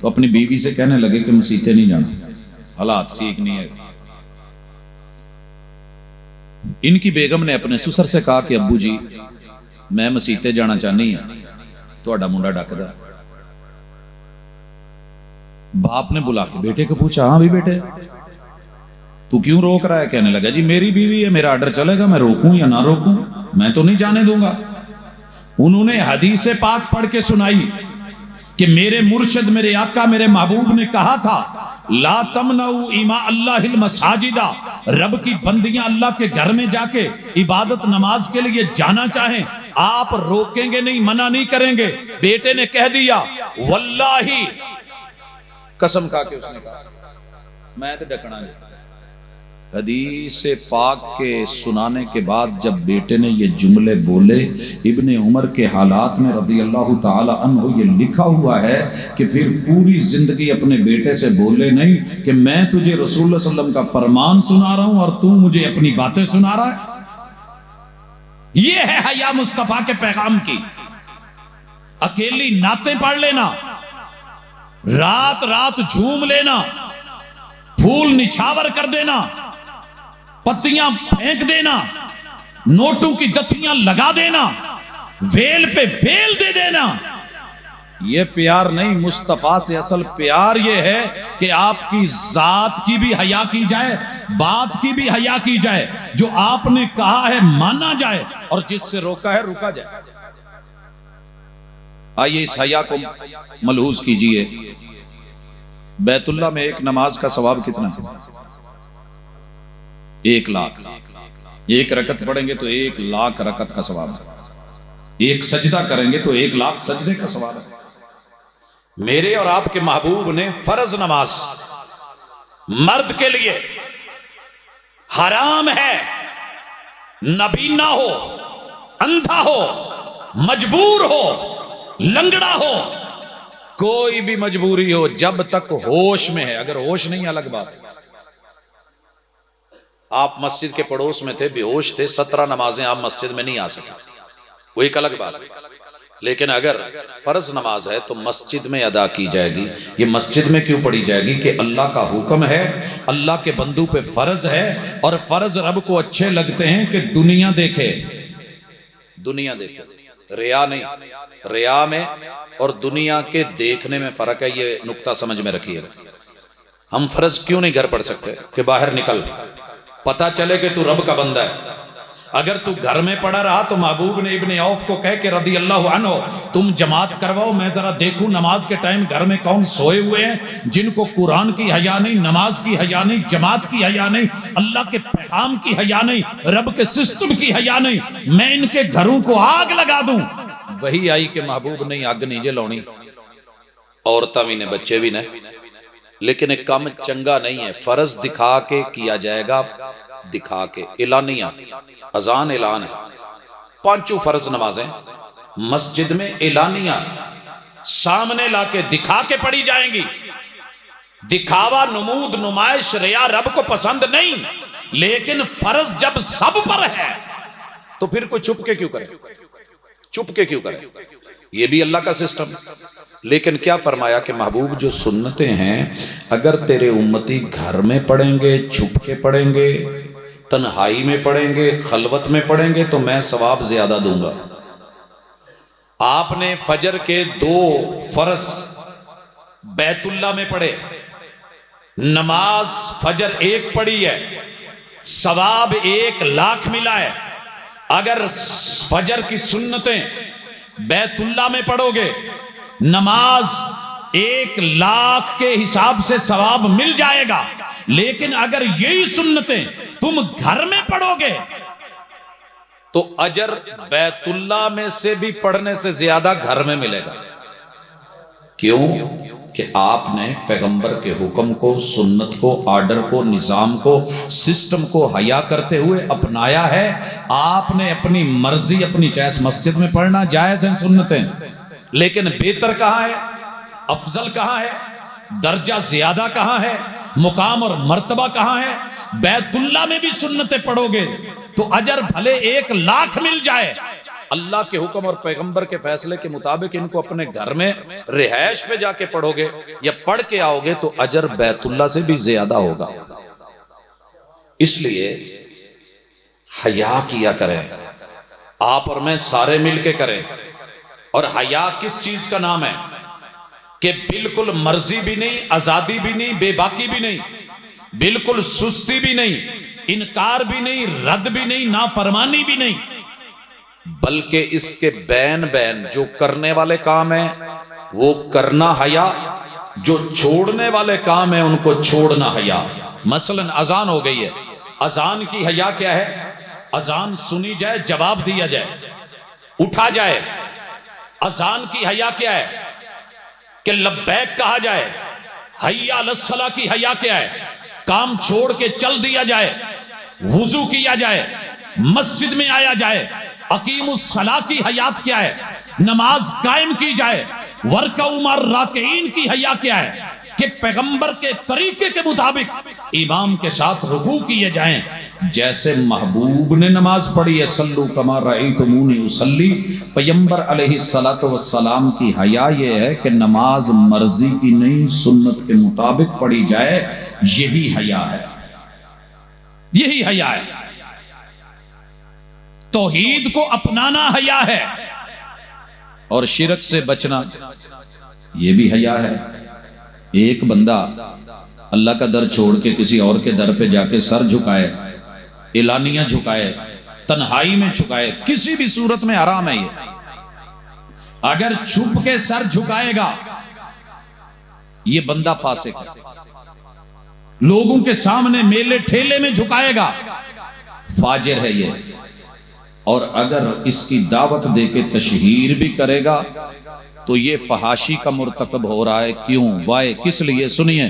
تو اپنی بیوی سے کہنے لگے کہ مسیتے نہیں جانا، حالات ٹھیک نہیں ہے۔ ان کی بیگم نے اپنے سسر سے کہا کہ ابو جی میں مسیتے جانا چاہنی ہوں، تہاڈا منڈا ڈکدا۔ باپ نے بلا کے بیٹے کو پوچھا، ہاں بھی بیٹے تو کیوں روک رہا ہے؟ کہنے لگا جی میری بیوی ہے، میرا آرڈر چلے گا، میں روکوں یا نہ روکوں، میں تو نہیں جانے دوں گا۔ انہوں نے حدیث پاک پڑھ کے سنائی کہ میرے مرشد، میرے آقا، میرے محبوب نے کہا تھا لا تمنعوا اماء اللہ المساجد، رب کی بندیاں اللہ کے گھر میں جا کے عبادت نماز کے لیے جانا چاہیں، آپ روکیں گے نہیں، منع نہیں کریں گے۔ بیٹے نے کہہ دیا واللہ، قسم کھا کے اس نے کہا میں تو ڈکنا نہیں۔ حدیث پاک کے سنانے کے بعد جب بیٹے نے یہ جملے بولے، ابن عمر کے حالات میں رضی اللہ تعالی عنہ یہ لکھا ہوا ہے کہ پھر پوری زندگی اپنے بیٹے سے بولے نہیں کہ میں تجھے رسول اللہ صلی اللہ علیہ وسلم کا فرمان سنا رہا ہوں اور تو مجھے اپنی باتیں سنا رہا ہے۔ یہ ہے حیا مصطفیٰ کے پیغام کی۔ اکیلی نعتیں پڑھ لینا، رات رات جھوم لینا، پھول نچھاور کر دینا، پتیاں پھینک دینا، نوٹوں کی دتیاں لگا دینا، ویل پہ ویل دے دینا، یہ پیار نہیں۔ مصطفیٰ سے اصل پیار یہ ہے کہ آپ کی ذات کی بھی حیا کی جائے، بات کی بھی حیا کی جائے، جو آپ نے کہا ہے مانا جائے اور جس سے روکا ہے روکا جائے۔ آئیے اس حیا کو ملحوظ کیجئے۔ بیت اللہ میں ایک نماز کا ثواب کتنا ہے؟ 1,00,000۔ ایک رکعت پڑھیں گے تو 1,00,000 رکعت کا ثواب ہے۔ ایک سجدہ کریں گے تو 1,00,000 سجدے کا ثواب ہے۔ میرے اور آپ کے محبوب نے فرض نماز مرد کے لیے حرام ہے، نابینا ہو، اندھا ہو، مجبور ہو، لنگڑا ہو، کوئی بھی مجبوری ہو، جب تک ہوش میں ہے۔ اگر ہوش نہیں الگ بات ہے۔ آپ مسجد کے پڑوس میں تھے، بے ہوش تھے، 17 نمازیں آپ مسجد میں نہیں آ سکے، وہ ایک الگ بات ہے۔ لیکن اگر فرض نماز ہے تو مسجد میں ادا کی جائے گی۔ یہ مسجد میں کیوں پڑھی جائے گی؟ کہ اللہ کا حکم ہے، اللہ کے بندوں پہ فرض ہے، اور فرض رب کو اچھے لگتے ہیں کہ دنیا دیکھے، دنیا دیکھے، ریا نہیں۔ ریا میں اور دنیا کے دیکھنے میں فرق ہے، یہ نقطہ سمجھ میں رکھیے۔ ہم فرض کیوں نہیں گھر پڑھ سکتے کہ باہر نکل پتہ چلے کہ تو رب کا بندہ ہے؟ اگر تو گھر میں پڑھا رہا تو محبوب نے ابن عوف کو کہہ کے رضی اللہ عنہ تم جماعت کرواؤ، میں ذرا دیکھوں نماز کے ٹائم گھر میں کون سوئے ہوئے ہیں جن کو قرآن کی حیا نہیں، نماز کی حیا نہیں، جماعت کی حیا نہیں، اللہ کے پیغام کی حیا نہیں، رب کے سسٹم کی حیا نہیں، میں ان کے گھروں کو آگ لگا دوں۔ وہی آئی کہ محبوب نہیں آگ نہیں جے لونی، عورتاں بھی نے، بچے بھی نے، لیکن ایک کام چنگا نہیں ہے۔ فرض دکھا کے کیا جائے گا، دکھا کے، اعلانیہ، اذان اعلان ہے، 5 فرض نمازیں مسجد میں اعلانیہ سامنے لا کے دکھا کے پڑھی جائیں گی۔ دکھاوا، نمود، نمائش، ریا رب کو پسند نہیں، لیکن فرض جب سب پر ہے تو پھر کوئی چھپ کے کیوں کرے؟ چھپ کے کیوں کرے؟ یہ بھی اللہ کا سسٹم۔ لیکن کیا فرمایا کہ محبوب جو سنتیں ہیں اگر تیرے امتی گھر میں پڑھیں گے، چھپ کے پڑھیں گے، تنہائی میں پڑھیں گے، خلوت میں پڑھیں گے تو میں ثواب زیادہ دوں گا۔ آپ نے فجر کے 2 فرض بیت اللہ میں پڑھے، نماز فجر 1 پڑھی ہے، ثواب 1,00,000 ملا ہے۔ اگر فجر کی سنتیں بیت اللہ میں پڑھو گے، نماز 1,00,000 کے حساب سے ثواب مل جائے گا، لیکن اگر یہی سنتیں تم گھر میں پڑھو گے تو اجر بیت اللہ میں سے بھی پڑھنے سے زیادہ گھر میں ملے گا۔ کیوں؟ کہ آپ نے پیغمبر کے حکم کو، سنت کو، آرڈر کو، نظام کو، سسٹم کو حیا کرتے ہوئے اپنایا ہے۔ آپ نے اپنی مرضی، اپنی چاہے مسجد میں پڑھنا جائز ہیں سنتیں، لیکن بہتر کہاں ہے، افضل کہاں ہے، درجہ زیادہ کہاں ہے، مقام اور مرتبہ کہاں ہے؟ بیت اللہ میں بھی سنتیں پڑھو گے تو اجر بھلے 1,00,000 مل جائے، اللہ کے حکم اور پیغمبر کے فیصلے کے مطابق ان کو اپنے گھر میں رہائش پہ جا کے پڑھو گے یا پڑھ کے آؤ گے تو اجر بیت اللہ سے بھی زیادہ ہوگا۔ اس لیے حیا کیا کریں، آپ اور میں سارے مل کے کریں۔ اور حیا کس چیز کا نام ہے کہ بالکل مرضی بھی نہیں، آزادی بھی نہیں، بے باکی بھی نہیں، بالکل سستی بھی نہیں، انکار بھی نہیں، رد بھی نہیں، نافرمانی بھی نہیں، بلکہ اس کے بین بین جو کرنے والے کام ہیں وہ کرنا حیا، جو چھوڑنے والے کام ہیں ان کو چھوڑنا حیا۔ مثلا اذان ہو گئی ہے، اذان کی حیا کیا ہے؟ اذان سنی جائے، جواب دیا جائے، اٹھا جائے۔ اذان کی حیا کیا ہے؟ کہ لبیک کہا جائے۔ حی علی الصلاۃ کی حیا کیا ہے؟ کام چھوڑ کے چل دیا جائے، وضو کیا جائے، مسجد میں آیا جائے۔ اقیم الصلاۃ کی حیات کیا ہے؟ نماز قائم کی جائے۔ ورکعوا مع الراکعین کی حیا کیا ہے؟ کہ پیغمبر کے طریقے کے مطابق امام کے ساتھ رکوع کیے جائیں، جیسے محبوب نے نماز پڑھی ہے۔ صلو کما رأیتمونی اصلی۔ پیغمبر علیہ الصلوۃ والسلام کی حیا یہ ہے کہ نماز مرضی کی نہیں، سنت کے مطابق پڑھی جائے۔ یہی حیا ہے، یہی حیا ہے۔ توحید کو اپنانا حیا ہے، اور شرک سے بچنا یہ بھی حیا ہے۔ ایک بندہ اللہ کا در چھوڑ کے کسی اور کے در پہ جا کے سر جھکائے، اعلانیہ جھکائے، تنہائی میں جھکائے، کسی بھی صورت میں حرام ہے یہ۔ اگر چھپ کے سر جھکائے گا یہ بندہ فاسق ہے، لوگوں کے سامنے میلے ٹھیلے میں جھکائے گا فاجر ہے یہ، اور اگر اس کی دعوت دے کے تشہیر بھی کرے گا تو یہ فحاشی کا مرتکب ہو رہا ہے۔ کیوں؟ وائے کس لیے؟ سنیے،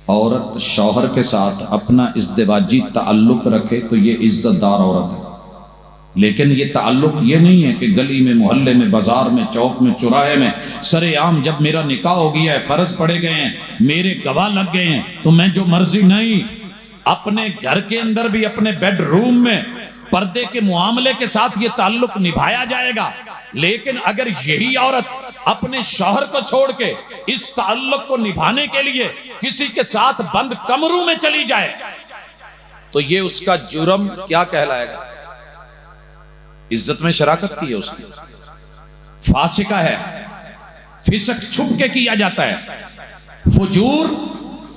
عورت شوہر کے ساتھ اپنا ازدواجی تعلق رکھے تو یہ عزت دار عورت ہے، لیکن یہ تعلق یہ نہیں ہے کہ گلی میں، محلے میں، بازار میں، چوک میں، چوراہے میں سر عام جب میرا نکاح ہو گیا ہے، فرض پڑے گئے ہیں، میرے گواہ لگ گئے ہیں تو میں جو مرضی نہیں۔ اپنے گھر کے اندر بھی، اپنے بیڈ روم میں پردے کے معاملے کے ساتھ یہ تعلق نبھایا جائے گا، لیکن اگر یہی عورت اپنے شوہر کو چھوڑ کے اس تعلق کو نبھانے کے لیے کسی کے ساتھ بند کمروں میں چلی جائے تو یہ اس کا جرم کیا کہلائے گا؟ عزت میں شراکت کی ہے اس کی، فاسقہ ہے۔ فسق چھپ کے کیا جاتا ہے، فجور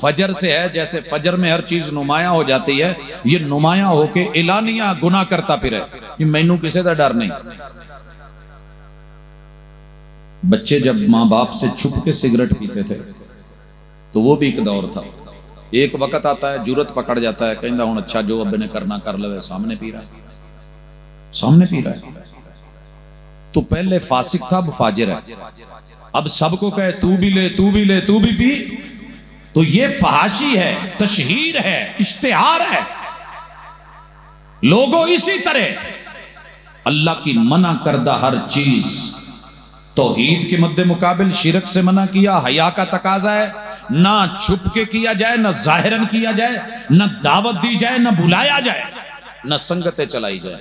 فجر سے ہے۔ جیسے فجر میں ہر چیز نمایاں ہو جاتی ہے، یہ نمایاں ہو کے اعلانیہ گناہ کرتا پھرے، مینوں کسے دا ڈر نہیں۔ بچے جب ماں باپ سے چھپ کے سگریٹ پیتے تھے تو وہ بھی ایک دور تھا۔ ایک وقت آتا ہے جرت پکڑ جاتا ہے، کہندا ہن اچھا جو ابے نے کرنا کر لے، سامنے پی رہا ہے، سامنے پی رہا ہے۔ تو پہلے فاسق تھا، اب فاجر ہے۔ اب سب کو کہے تو بھی لے، تو بھی لے، تو بھی پی، تو یہ فحاشی ہے، تشہیر ہے، اشتہار ہے۔ لوگوں اسی طرح اللہ کی منع کردہ ہر چیز توحید کے مد مقابل شرک سے منع کیا۔ حیا کا تقاضا ہے نہ چھپ کے کیا جائے، نہ ظاہراً کیا جائے، نہ دعوت دی جائے، نہ بلایا جائے۔ نہ سنگتیں چلائی جائیں۔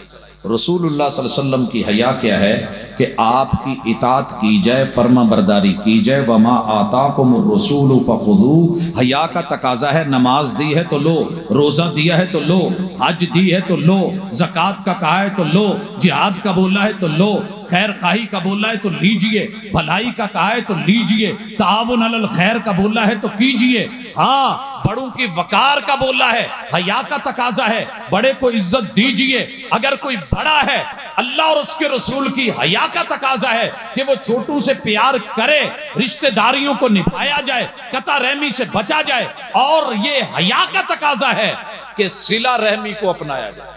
رسول اللہ صلی اللہ علیہ وسلم کی حیا کیا ہے کہ آپ کی اطاعت کی جائے، فرما برداری کی جائے۔ وما آتاکم الرسول فخذوہ، حیا کا تقاضا ہے نماز دی ہے تو لو، روزہ دیا ہے تو لو، حج دی ہے تو لو، زکوٰۃ کا کہا ہے تو لو، جہاد کا بولا ہے تو لو، خیر خواہی کا بولا ہے تو لیجئے، بھلائی کا کہا ہے تو لیجئے، تعاون علی الخیر کا بولا ہے تو کیجئے۔ ہاں بڑوں کی وقار کا بولا ہے، حیا کا تقاضا ہے بڑے کو عزت دیجئے۔ اگر کوئی بڑا ہے، اللہ اور اس کے رسول کی حیا کا تقاضا ہے کہ وہ چھوٹوں سے پیار کرے، رشتہ داریوں کو نبھایا جائے، قطع رحمی سے بچا جائے، اور یہ حیا کا تقاضا ہے کہ صلہ رحمی کو اپنایا جائے۔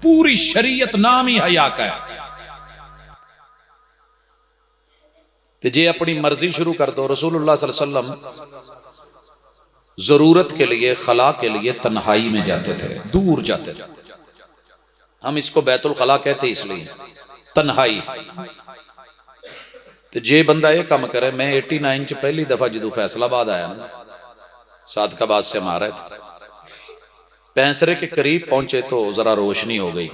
پوری شریعت نام ہی حیا کا ہے۔ تو جے اپنی مرضی شروع کر دو، رسول اللہ صلی اللہ علیہ وسلم ضرورت کے لیے، خلا کے لیے تنہائی میں جاتے تھے، دور جاتے تھے۔ ہم اس کو بیت الخلا کہتے اس لیے تنہائی۔ تو جے بندہ یہ کام کرے، میں 89 چ پہلی دفعہ جدو فیصل آباد آیا نا، صادق آباد سے ہم آ رہے تھے، پینسرے کے قریب پہنچے تو ذرا روشنی ہو گئی۔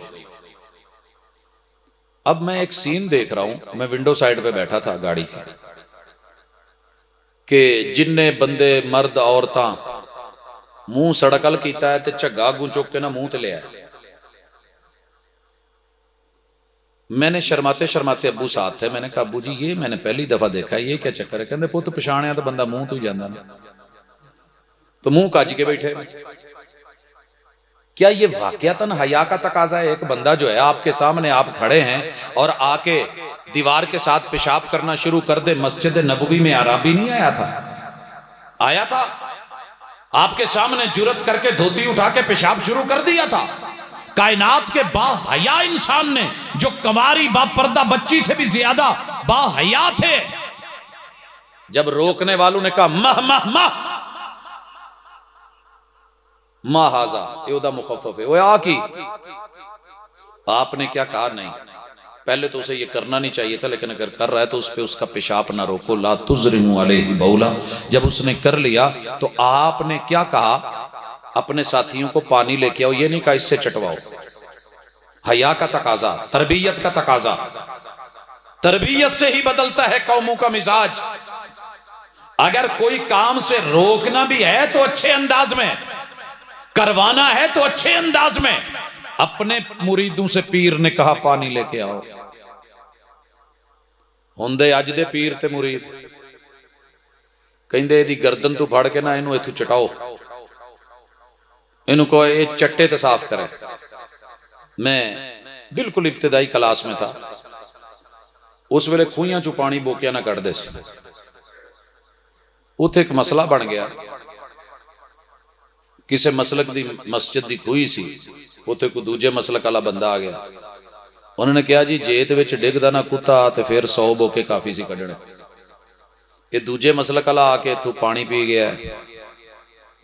اب میں ایک سین دیکھ رہا ہوں، میں ونڈو سائیڈ پہ بیٹھا تھا گاڑی کی، کہ جننے بندے مرد عورتاں منہ سڑکل کیتا ہے تے چگا گوں چک کے نہ منہ تے لے آئے۔ میں نے شرماتے شرماتے ابو ساتھ تھے، میں نے کہا ابو جی یہ میں نے پہلی دفعہ دیکھا ہے، یہ کیا چکر ہے؟ کہندے پوت پچھاڑیا تو بندہ منہ تو ہی جانا نا، تو منہ کاج کے بیٹھے۔ کیا یہ واقعتاً حیا کا تقاضا ہے؟ ایک بندہ جو ہے آپ کے سامنے، آپ کھڑے ہیں اور آ کے دیوار کے ساتھ پیشاب کرنا شروع کر دے۔ مسجد نبوی میں عرابی نہیں آیا تھا؟ آیا تھا آپ کے سامنے، جرت کر کے دھوتی اٹھا کے پیشاب شروع کر دیا تھا۔ کائنات کے با حیا انسان نے، جو کنواری با پردہ بچی سے بھی زیادہ با حیا تھے، جب روکنے والوں نے کہا مہ مہ مہ ما ہاذا، یہ دا مخفف ہے، وہ آ کی، آپ نے کیا کہا؟ نہیں، پہلے تو اسے یہ کرنا نہیں چاہیے تھا، لیکن اگر کر رہا ہے تو اس پہ اس کا پیشاب نہ روکو، لا تزرموا علیہ بولا۔ جب اس نے کر لیا تو آپ نے کیا کہا؟ اپنے ساتھیوں کو پانی لے کے آؤ، یہ نہیں کہا اس سے چٹواؤ۔ حیا کا تقاضا، تربیت کا تقاضا، تربیت سے ہی بدلتا ہے قوموں کا مزاج۔ اگر کوئی کام سے روکنا بھی ہے تو اچھے انداز میں، کروانا ہے تو اچھے انداز میں۔ اپنے مریدوں سے پیر نے کہا پانی لے کے آؤ، ہوندے اج دے پیر تے مرید کہندے دی گردن تو پھڑ کے نہ اینو ایتھوں چٹاؤ، اینو کو اے چٹے تے صاف کرے۔ میں بالکل ابتدائی کلاس میں تھا، اس ویلے کھوئیاں چوں پانی بوکیا نہ کٹ دے سی، اتھے ایک مسئلہ بن گیا، کسے مسلک دی مسجد دی کھوئی سی، اتھے کو دوجے مسلک والا بندہ آ گیا، انہوں نے کہا جی جیت وچ ڈگ دا نہ کتا تے پھر 100 بوکے کافی سی کڈنے۔ یہ دوجے مسلک والا آ کے تو پانی پی گیا ہے،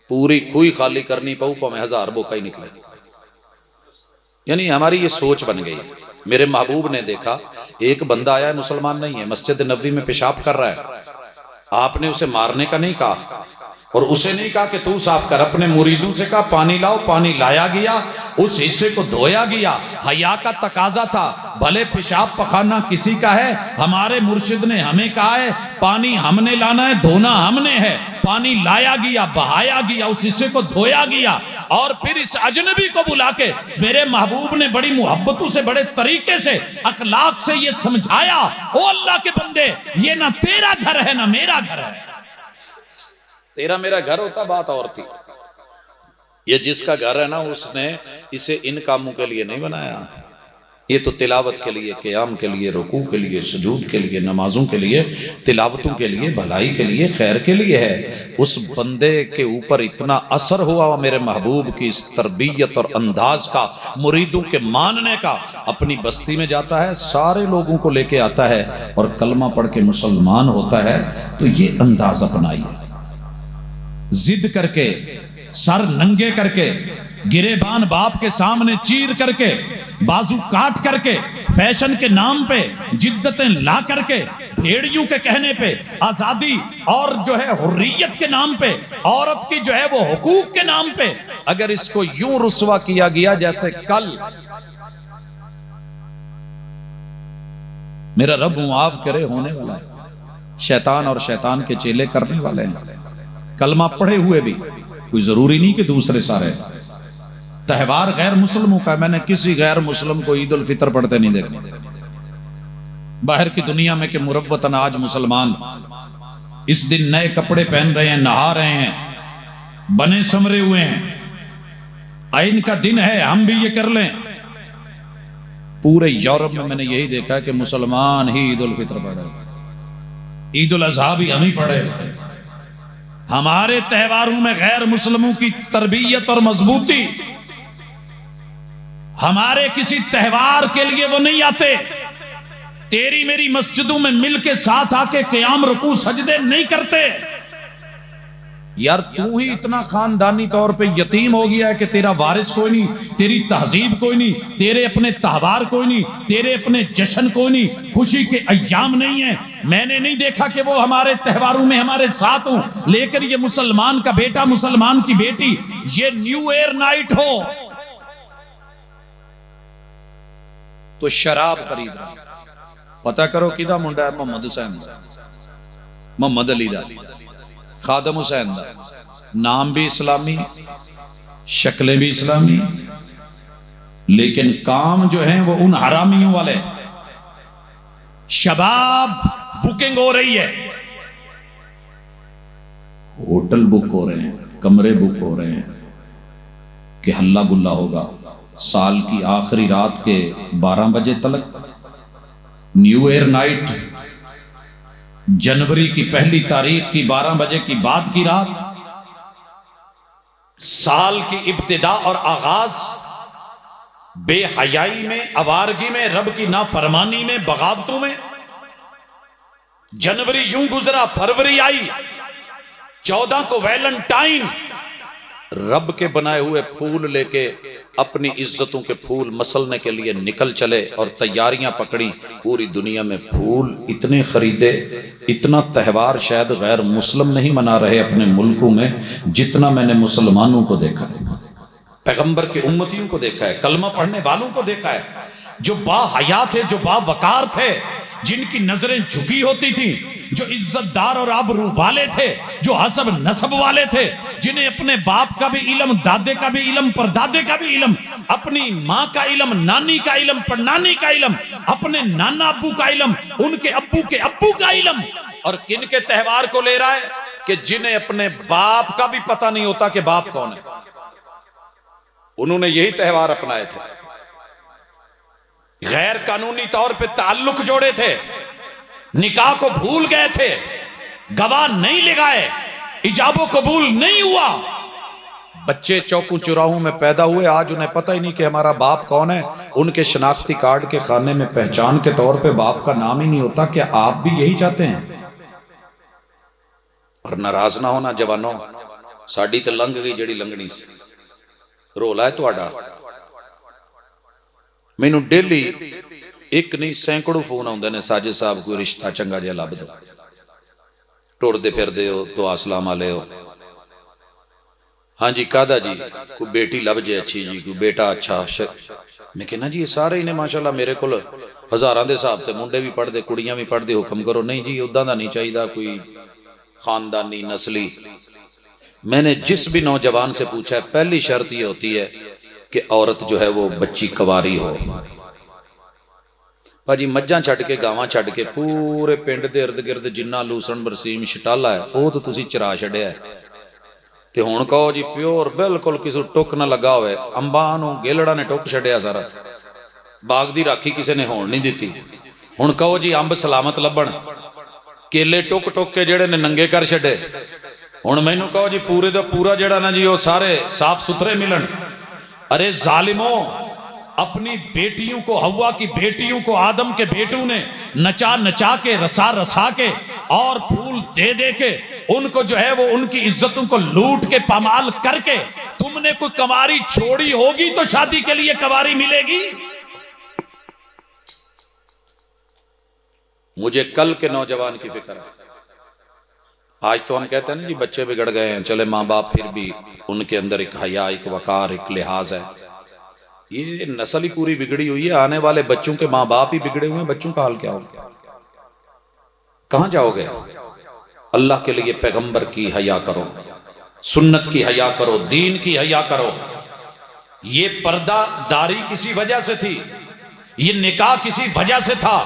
پوری کھوئی خالی کرنی پاؤ پاویں 1000 بوکا ہی نکلے۔ یعنی ہماری یہ سوچ بن گئی۔ میرے محبوب نے دیکھا ایک بندہ آیا ہے، مسلمان نہیں ہے، مسجد نبوی میں پیشاب کر رہا ہے، آپ نے اسے مارنے کا نہیں کہا، اور اسے نہیں کہا کہ تو صاف کر، اپنے مریدوں سے کہا پانی لاؤ، پانی لایا گیا، اس حصے کو دھویا گیا۔ حیا کا تقاضا تھا، بھلے پیشاب پخانا کسی کا ہے، ہمارے مرشد نے ہمیں کہا ہے پانی ہم نے لانا ہے، دھونا ہم نے ہے۔ پانی لایا گیا، بہایا گیا، اس حصے کو دھویا گیا، اور پھر اس اجنبی کو بلا کے میرے محبوب نے بڑی محبتوں سے، بڑے طریقے سے، اخلاق سے یہ سمجھایا، او اللہ کے بندے، یہ نہ تیرا گھر ہے نہ میرا گھر ہے۔ تیرا میرا گھر ہوتا بات اور تھی، یہ جس کا گھر ہے نا اس نے اسے ان کاموں کے لیے نہیں بنایا، یہ تو تلاوت کے لیے، قیام کے لیے، رکوع کے لیے، سجود کے لیے، نمازوں کے لیے، تلاوتوں کے لیے، بھلائی کے لیے، خیر کے لیے ہے۔ اس بندے کے اوپر اتنا اثر ہوا میرے محبوب کی اس تربیت اور انداز کا، مریدوں کے ماننے کا، اپنی بستی میں جاتا ہے، سارے لوگوں کو لے کے آتا ہے اور کلمہ پڑھ کے مسلمان ہوتا ہے۔ تو یہ انداز اپنائیے، ضد کر کے، سر ننگے کر کے، گریبان باپ کے سامنے چیر کر کے، بازو کاٹ کر کے، فیشن کے نام پہ جدتیں لا کر کے، بھیڑیوں کے کہنے پہ آزادی اور جو ہے حریت کے نام پہ، عورت کی جو ہے وہ حقوق کے نام پہ اگر اس کو یوں رسوا کیا گیا جیسے کل میرا رب معاف کرے ہونے والا ہے، شیطان اور شیطان کے چیلے کرنے والے ہیں، کلمہ پڑھے ہوئے بھی کوئی ضروری نہیں کہ دوسرے سارے تہوار غیر مسلموں کا، میں نے کسی غیر مسلم کو عید الفطر پڑھتے نہیں دیکھا باہر کی دنیا میں کہ مروتاً آج مسلمان اس دن نئے کپڑے پہن رہے ہیں، نہا رہے ہیں، بنے سمرے ہوئے ہیں، آئین کا دن ہے ہم بھی یہ کر لیں۔ پورے یورپ میں نے یہی دیکھا کہ مسلمان ہی عید الفطر پڑھے، عید الاضحیٰ بھی ہم ہی پڑھے۔ ہمارے تہواروں میں غیر مسلموں کی تربیت اور مضبوطی، ہمارے کسی تہوار کے لیے وہ نہیں آتے، تیری میری مسجدوں میں مل کے ساتھ آ کے قیام رکوع سجدے نہیں کرتے۔ یار تو ہی اتنا خاندانی طور پہ یتیم ہو گیا ہے کہ تیرا وارث کوئی نہیں، تیری تہذیب کوئی نہیں، تیرے اپنے تہوار کوئی نہیں، تیرے اپنے جشن کوئی نہیں، خوشی کے ایام نہیں ہیں۔ میں نے نہیں دیکھا کہ وہ ہمارے تہواروں میں ہمارے ساتھ ہوں، لیکن یہ مسلمان کا بیٹا مسلمان کی بیٹی یہ نیو ایئر نائٹ ہو تو شراب خرید رہا، پتا کرو کدا منڈا ہے، محمد حسین محمد علی دا خادم حسین دا، نام بھی اسلامی، شکلیں بھی اسلامی، لیکن کام جو ہیں وہ ان حرامیوں والے۔ شباب بکنگ ہو رہی ہے، ہوٹل بک ہو رہے ہیں، کمرے بک ہو رہے ہیں کہ ہلا گلا ہوگا سال کی آخری رات کے 12 بجے تلک، نیو ایئر نائٹ جنوری کی پہلی تاریخ کی 12 بجے کی بعد کی رات، سال کی ابتدا اور آغاز بے حیائی میں، آوارگی میں، رب کی نافرمانی میں، بغاوتوں میں۔ جنوری یوں گزرا، فروری آئی، 14 کو ویلنٹائن، رب کے بنائے ہوئے پھول لے کے اپنی عزتوں کے پھول مسلنے کے لیے نکل چلے اور تیاریاں پکڑی، پوری دنیا میں پھول اتنے خریدے، اتنا تہوار شاید غیر مسلم نہیں منا رہے اپنے ملکوں میں جتنا میں نے مسلمانوں کو دیکھا ہے، پیغمبر کے امتیوں کو دیکھا ہے، کلمہ پڑھنے والوں کو دیکھا ہے، جو با حیا تھے، جو با وقار تھے، جن کی نظریں جھکی ہوتی تھیں، جو عزت دار اور آبرو والے تھے، جو حسب نسب والے تھے، جنہیں اپنے باپ کا بھی علم، دادے کا بھی علم، پردادے کا بھی علم، اپنی ماں کا علم، نانی کا علم، پڑنانی کا علم، اپنے نانا ابو کا علم، ان کے ابو کا علم، اور کن کے تہوار کو لے رہا ہے کہ جنہیں اپنے باپ کا بھی پتہ نہیں ہوتا کہ باپ کون ہے، انہوں نے یہی تہوار اپنائے تھے، غیر قانونی طور پہ تعلق جوڑے تھے، نکاح کو بھول گئے تھے، گواہ نہیں لگائے، ایجاب و قبول نہیں ہوا، بچے چوکوں چوراہوں میں پیدا ہوئے، آج انہیں پتہ ہی نہیں کہ ہمارا باپ کون ہے، ان کے شناختی کارڈ کے خانے میں پہچان کے طور پہ باپ کا نام ہی نہیں ہوتا۔ کہ آپ بھی یہی چاہتے ہیں؟ اور ناراض نہ ہونا جوانوں، ساڈی تے لنگ گئی جڑی لنگنی سی، رولا ہے تہاڈا۔ مینوں ڈیلی ایک نہیں سینکڑوں فون آندے نے، ساجد صاحب کوئی رشتہ چنگا جہا لب دو، ٹردے پھردے ہو، دعا سلام والے ہو، ہاں جی کادا جی کوئی بیٹی لب جائے اچھی جی، کوئی بیٹا اچھا۔ میں کہنا جی یہ سارے ہی نے ماشاءاللہ میرے کول ہزاراں دے حساب تے، منڈے بھی پڑھ دے کڑیاں بھی پڑھ دے، حکم کرو۔ نہیں جی اداں دا نہیں چاہیے کوئی خاندانی نسلی۔ میں نے جس بھی نوجوان سے پوچھا ہے، پہلی شرط یہ ہوتی ہے کہ عورت جو ہے وہ بچی کواری ہو۔ ਭਾਜੀ ਮੱਝਾਂ ਛੱਡ ਕੇ ਗਾਵਾਂ ਛੱਡ ਕੇ ਪੂਰੇ ਪਿੰਡ ਦੇ ਇਰਦ ਗਿਰਦ ਜਿੰਨਾ ਲੂਸਣ ਬਰਸੀਮ ਛਟਾਲਾ ਹੈ ਉਹ ਤਾਂ ਤੁਸੀਂ ਚਰਾ ਛੱਡਿਆ, ਤੇ ਹੁਣ ਕਹੋ ਜੀ ਪਿਓਰ ਬਿਲਕੁਲ ਕਿਸੇ ਟੁੱਕ ਨਾ ਲੱਗਾ ਹੋਵੇ, ਅੰਬਾਂ ਨੂੰ ਗੇਲੜਾ ਨੇ ਟੁੱਕ ਛੱਡਿਆ ਸਾਰਾ, ਬਾਗ ਦੀ ਰਾਖੀ ਕਿਸੇ ਨੇ ਹੋਣ ਨਹੀਂ ਦਿੱਤੀ। ਹੁਣ ਕਹੋ ਜੀ ਅੰਬ ਸਲਾਮਤ ਲੱਭਣ, ਕੇਲੇ ਟੁੱਕ ਟੁੱਕ ਕੇ ਜਿਹੜੇ ਨੇ ਨੰਗੇ ਕਰ ਛੱਡੇ। ਹੁਣ ਮੈਨੂੰ ਕਹੋ ਜੀ ਪੂਰੇ ਦਾ ਪੂਰਾ ਜਿਹੜਾ ਨਾ ਜੀ ਉਹ ਸਾਰੇ ਸਾਫ ਸੁਥਰੇ ਮਿਲਣ। ارے ظالموں، اپنی بیٹیوں کو، حوا کی بیٹیوں کو آدم کے بیٹوں نے نچا نچا کے، رسا رسا کے اور پھول دے دے کے ان کو جو ہے وہ ان کی عزتوں کو لوٹ کے پامال کر کے، تم نے کوئی کنواری چھوڑی ہوگی تو شادی کے لیے کنواری ملے گی؟ مجھے کل کے نوجوان کی فکر ہے. آج تو ہم کہتے ہیں نا جی بچے بگڑ گئے ہیں، چلے ماں باپ پھر بھی ان کے اندر ایک حیا، ایک وقار، ایک لحاظ ہے. یہ نسل ہی پوری بگڑی ہوئی ہے. آنے والے بچوں کے ماں باپ ہی بگڑے ہوئے ہیں. بچوں کا حال کیا ہوگا؟ کہاں جاؤ گے؟ اللہ کے لیے پیغمبر کی حیا کرو، سنت کی حیا کرو، دین کی حیا کرو. یہ پردہ داری کسی وجہ سے تھی، یہ نکاح کسی وجہ سے تھا،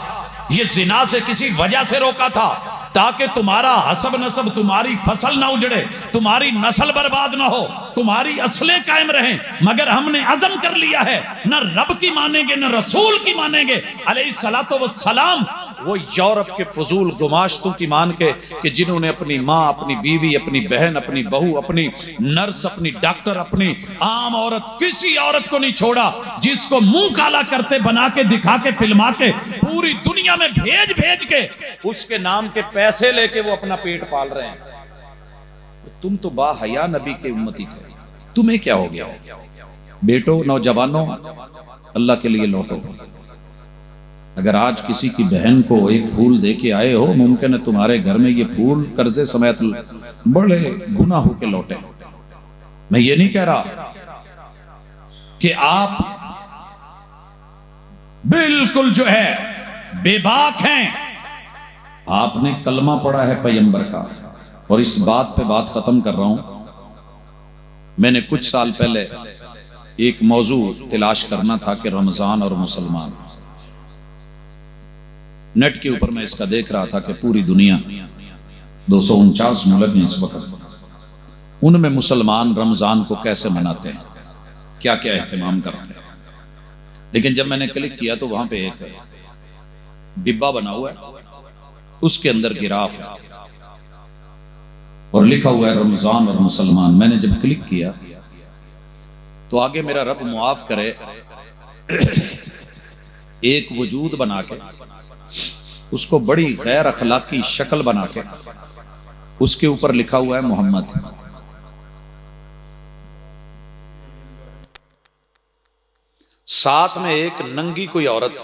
یہ زنا سے کسی وجہ سے روکا تھا تاکہ تمہارا حسب نسب، تمہاری فصل نہ اجڑے، تمہاری نسل برباد نہ ہو، تمہاری اصلیں قائم رہیں. مگر ہم نے عزم کر لیا ہے نہ رب کی مانیں گے نہ رسول کی مانیں گے علیہ الصلوۃ والسلام. وہ یورپ کے فضول گماشتوں کی مان کے کہ جنہوں نے اپنی ماں، اپنی بیوی، اپنی بہن، اپنی بہو، اپنی نرس، اپنی ڈاکٹر، اپنی عام عورت، کسی عورت کو نہیں چھوڑا، جس کو منہ کالا کرتے بنا کے دکھا کے فلما کے پوری دنیا میں بھیج بھیج کے اس کے نام کے پیسے لے کے وہ اپنا پیٹ پال رہے ہیں. تم تو با حیا نبی کے امتی تھے، تمہیں کیا ہو گیا؟ بیٹو، نوجوانوں، اللہ کے لیے لوٹو. اگر آج کسی کی بہن کو ایک پھول دے کے آئے ہو، ممکن ہے تمہارے گھر میں یہ پھول قرضے سمیت بڑے گناہ ہو کے لوٹے. میں یہ نہیں کہہ رہا کہ آپ بالکل جو ہے بے باک ہیں. آپ نے کلمہ پڑھا ہے پیغمبر کا. اور اس بات پہ بات ختم کر رہا ہوں. میں نے کچھ سال پہلے ایک موضوع تلاش کرنا تھا کہ رمضان اور مسلمان. نیٹ کے اوپر میں اس کا دیکھ رہا تھا کہ پوری دنیا 249 ملک ہیں اس وقت، ان میں مسلمان رمضان کو کیسے مناتے ہیں، کیا کیا اہتمام کرتے ہیں. لیکن جب میں نے کلک کیا تو وہاں پہ ایک ڈبہ بنا ہوا ہے، اس کے اندر گراف ہے اور لکھا ہوا ہے رمضان اور مسلمان. میں نے جب کلک کیا تو آگے میرا رب معاف کرے ایک وجود بنا کے اس کو بڑی غیر اخلاقی شکل بنا کے اس کے اوپر لکھا ہوا ہے محمد. ساتھ میں ایک ننگی کوئی عورت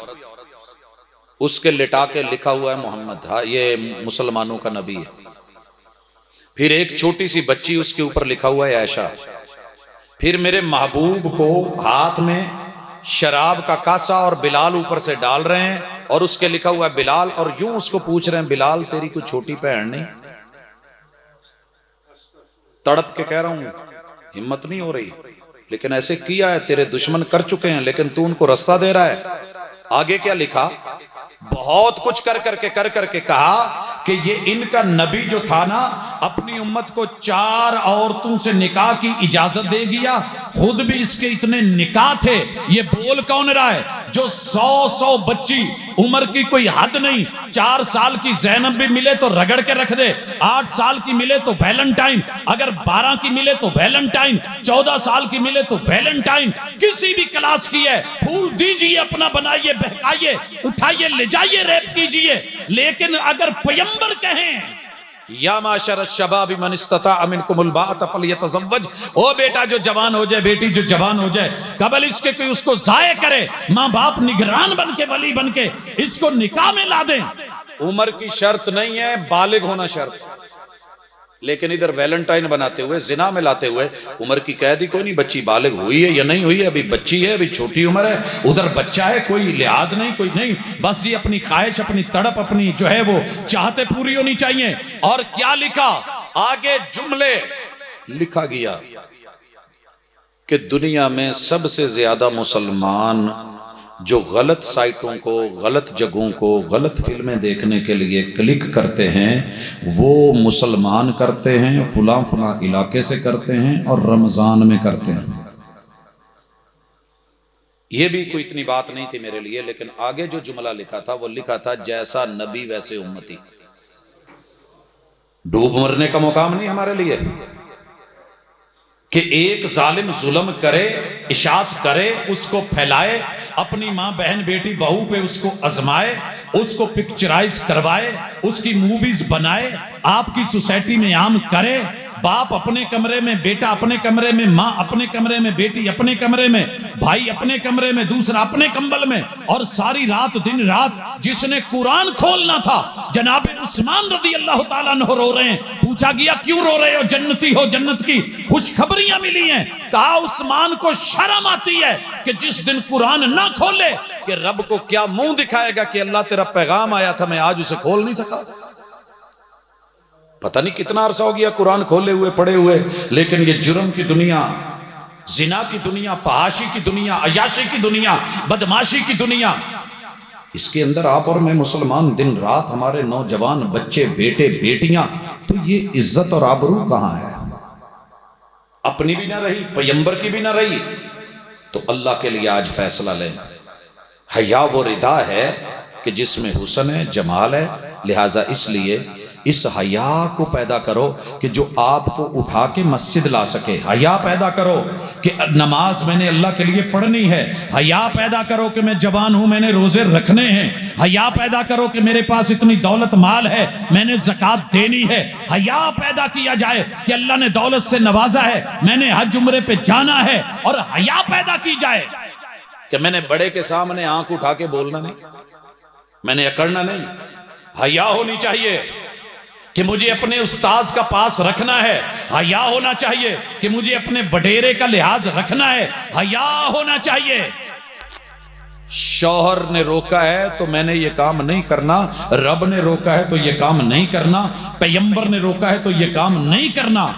اس کے لٹا کے لکھا ہوا ہے محمد. ہاں، یہ مسلمانوں کا نبی ہے. پھر ایک چھوٹی سی بچی اس کے اوپر لکھا ہوا ہے عائشہ. پھر میرے محبوب کو ہاتھ میں شراب کا کاسا اور بلال اوپر سے ڈال رہے ہیں اور اس کے لکھا ہوا ہے بلال، اور یوں اس کو پوچھ رہے ہیں بلال تیری کوئی چھوٹی بہن نہیں؟ تڑپ کے کہہ رہا ہوں، ہمت نہیں ہو رہی. لیکن ایسے کیا ہے، تیرے دشمن کر چکے ہیں لیکن تو ان کو رستہ دے رہا ہے. آگے کیا لکھا؟ بہت کچھ کر کر کے کہا کہ یہ ان کا نبی جو تھا نا، اپنی امت کو 4 عورتوں سے نکاح کی اجازت دے گیا، خود بھی اس کے اتنے نکاح تھے. یہ بول کون رہا ہے جو 100 بچی، عمر کی کوئی حد نہیں، 4 سال کی زینب بھی ملے تو رگڑ کے رکھ دے، 8 سال کی ملے تو ویلنٹائن، اگر 12 کی ملے تو ویلنٹائن، 14 سال کی ملے تو ویلنٹائن، کسی بھی کلاس کی ہے، پھول دیجئے، اپنا بنائیے، بہکائیے، اٹھائیے، لے جائیے، ریپ کیجئے. لیکن اگر پیغمبر کہیں یا معاشر الشباب من استطاع منکم الباءۃ فلیتزوج، او بیٹا جو جوان ہو جائے، بیٹی جو جوان ہو جائے، قبل اس کے کوئی اس کو ضائع کرے، ماں باپ نگران بن کے، ولی بن کے اس کو نکاح میں لا دیں. عمر کی شرط نہیں ہے، بالغ ہونا شرط. لیکن ادھر ویلنٹائن بناتے ہوئے، زنا میں لاتے ہوئے، عمر کی قید ہی کوئی نہیں، بچی بالغ ہوئی ہے یا نہیں ہوئی ہے، ابھی بچی ہے، ابھی چھوٹی عمر ہے، ادھر بچہ ہے، کوئی لحاظ نہیں، کوئی نہیں، بس جی اپنی خواہش، اپنی تڑپ، اپنی جو ہے وہ چاہتے پوری ہونی چاہیے. اور کیا لکھا آگے؟ جملے لکھا گیا کہ دنیا میں سب سے زیادہ مسلمان جو غلط سائٹوں کو، غلط جگہوں کو، غلط فلمیں دیکھنے کے لیے کلک کرتے ہیں، وہ مسلمان کرتے ہیں، فلاں فلاں علاقے سے کرتے ہیں اور رمضان میں کرتے ہیں. یہ بھی کوئی اتنی بات نہیں تھی میرے لیے، لیکن آگے جو جملہ لکھا تھا وہ لکھا تھا جیسا نبی ویسے امتی. ڈوب مرنے کا مقام نہیں ہمارے لیے کہ ایک ظالم ظلم کرے، اشاعت کرے، اس کو پھیلائے، اپنی ماں، بہن، بیٹی، بہو پہ اس کو آزمائے، اس کو پکچرائز کروائے، اس کی موویز بنائے، آپ کی سوسائٹی میں عام کرے، باپ اپنے کمرے میں، بیٹا اپنے کمرے میں، ماں اپنے کمرے میں، بیٹی اپنے کمرے میں، بھائی اپنے کمرے میں، دوسرا اپنے کمبل میں، اور ساری رات دن رات جس نے قرآن کھولنا تھا جناب عثمان رضی اللہ تعالیٰ عنہ رو رہے ہیں. پوچھا گیا کیوں رو رہے ہو؟ جنتی ہو، جنت کی خوشخبریاں ملی ہیں. کہا عثمان کو شرم آتی ہے کہ جس دن قرآن نہ کھولے کہ رب کو کیا منہ دکھائے گا کہ اللہ تیرا پیغام آیا تھا میں آج اسے کھول نہیں سکا. پتہ نہیں کتنا عرصہ ہو گیا قرآن کھولے ہوئے پڑے ہوئے، لیکن یہ جرم کی دنیا، زنا کی دنیا، فحاشی کی دنیا، عیاشی کی دنیا، بدماشی کی دنیا، اس کے اندر آپ اور میں مسلمان دن رات، ہمارے نوجوان بچے، بیٹے بیٹیاں، تو یہ عزت اور آبرو کہاں ہے؟ اپنی بھی نہ رہی، پیغمبر کی بھی نہ رہی. تو اللہ کے لیے آج فیصلہ لیں. حیا وہ ردا ہے کہ جس میں حسن ہے، جمال ہے، لہٰذا اس لیے اس حیا کو پیدا کرو کہ جو آپ کو اٹھا کے مسجد لا سکے. حیا پیدا کرو کہ نماز میں نے اللہ کے لیے پڑھنی ہے. حیا پیدا کرو کہ میں جوان ہوں، میں نے روزے رکھنے ہیں. حیا پیدا کرو کہ میرے پاس اتنی دولت مال ہے، میں نے زکوٰۃ دینی ہے. حیا پیدا کیا جائے کہ اللہ نے دولت سے نوازا ہے، میں نے حج عمرے پہ جانا ہے. اور حیا پیدا کی جائے کہ میں نے بڑے کے سامنے آنکھ اٹھا کے بولنا نہیں، میں نے اکڑنا نہیں. حیا ہونی چاہیے کہ مجھے اپنے استاذ کا پاس رکھنا ہے. حیا ہونا چاہیے کہ مجھے اپنے وڈیرے کا لحاظ رکھنا ہے. حیا ہونا چاہیے. شوہر نے روکا ہے تو میں نے یہ کام نہیں کرنا، رب نے روکا ہے تو یہ کام نہیں کرنا، پیغمبر نے روکا ہے تو یہ کام نہیں کرنا.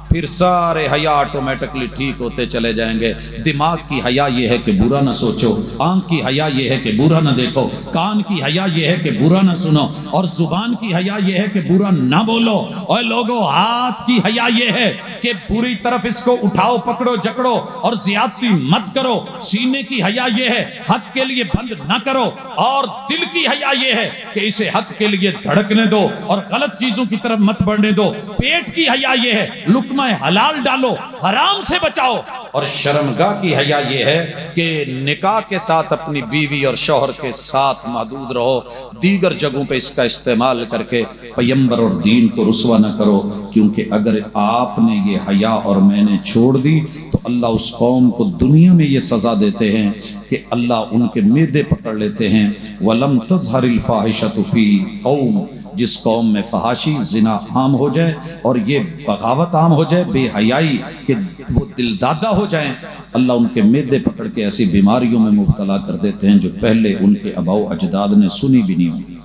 پھر سارے حیا آٹومیٹکلی ٹھیک ہوتے چلے جائیں گے. دماغ کی حیا یہ ہے کہ برا نہ سوچو، آنکھ کی حیا یہ ہے کہ برا نہ دیکھو، کان کی حیا یہ ہے کہ برا نہ سنو، اور زبان کی حیا یہ ہے کہ برا نہ بولو. اور لوگوں ہاتھ کی حیا یہ ہے کہ بری طرف اس کو اٹھاؤ پکڑو جکڑو اور زیادتی مت کرو. سینے کی حیا یہ ہے حق کے لیے بند نہ کرو. اور دل کی حیا یہ ہے کہ اسے حق کے لیے دھڑکنے دو اور غلط چیزوں کی طرف مت بڑھنے دو. پیٹ کی حیا یہ ہے لقمہ حلال ڈالو، حرام سے بچاؤ. اور شرمگاہ کی حیا یہ ہے کہ نکاح کے ساتھ اپنی بیوی اور شوہر کے ساتھ محدود رہو، دیگر جگہوں پہ اس کا استعمال کر کے پیغمبر اور دین کو رسوا نہ کرو. کیونکہ اگر آپ نے یہ حیا اور میں نے چھوڑ دی تو اللہ اس قوم کو دنیا میں یہ سزا دیتے ہیں کہ اللہ ان کے معدے پکڑ لیتے ہیں. وَلَمْ تَظْهَرِ الْفَاحِشَةُ فِي قَوْمٍ، جس قوم میں فحاشی زنا عام ہو جائے اور یہ بغاوت عام ہو جائے، بے حیائی کہ وہ دل دادا ہو جائیں، اللہ ان کے معدے پکڑ کے ایسی بیماریوں میں مبتلا کر دیتے ہیں جو پہلے ان کے آباء و اجداد نے سنی بھی نہیں ہوئی.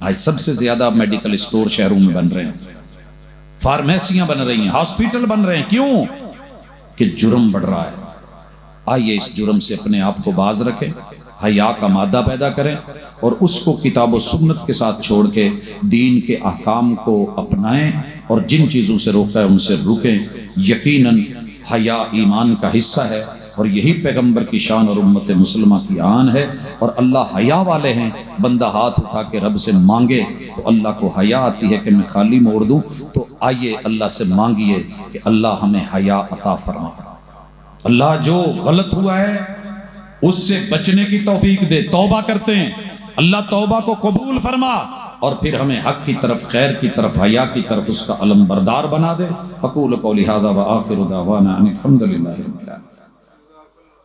آج سب سے زیادہ میڈیکل اسٹور شہروں میں بن رہے ہیں، فارمیسیاں بن رہی ہیں، ہاسپیٹل بن رہے ہیں. کیوں؟ کہ جرم بڑھ رہا ہے. آئیے اس جرم سے اپنے آپ کو باز رکھیں، حیا کا مادہ پیدا کریں اور اس کو کتاب و سنت کے ساتھ چھوڑ کے دین کے احکام کو اپنائیں اور جن چیزوں سے روکا ہے ان سے رکیں. یقیناً حیا ایمان کا حصہ ہے اور یہی پیغمبر کی شان اور امت مسلمہ کی آن ہے. اور اللہ حیا والے ہیں. بندہ ہاتھ اٹھا کے رب سے مانگے تو اللہ کو حیا آتی ہے کہ میں خالی موڑ دوں. تو آئیے اللہ سے مانگیے کہ اللہ ہمیں حیا عطا فرما. اللہ جو غلط ہوا ہے اس سے بچنے کی توفیق دے. توبہ کرتے ہیں، اللہ توبہ کو قبول فرما اور پھر ہمیں حق کی طرف، خیر کی طرف، حیا کی طرف اس کا علم بردار بنا دے. اقول قولی ھذا وآخر دعوانا ان الحمد للہ رب العالمین.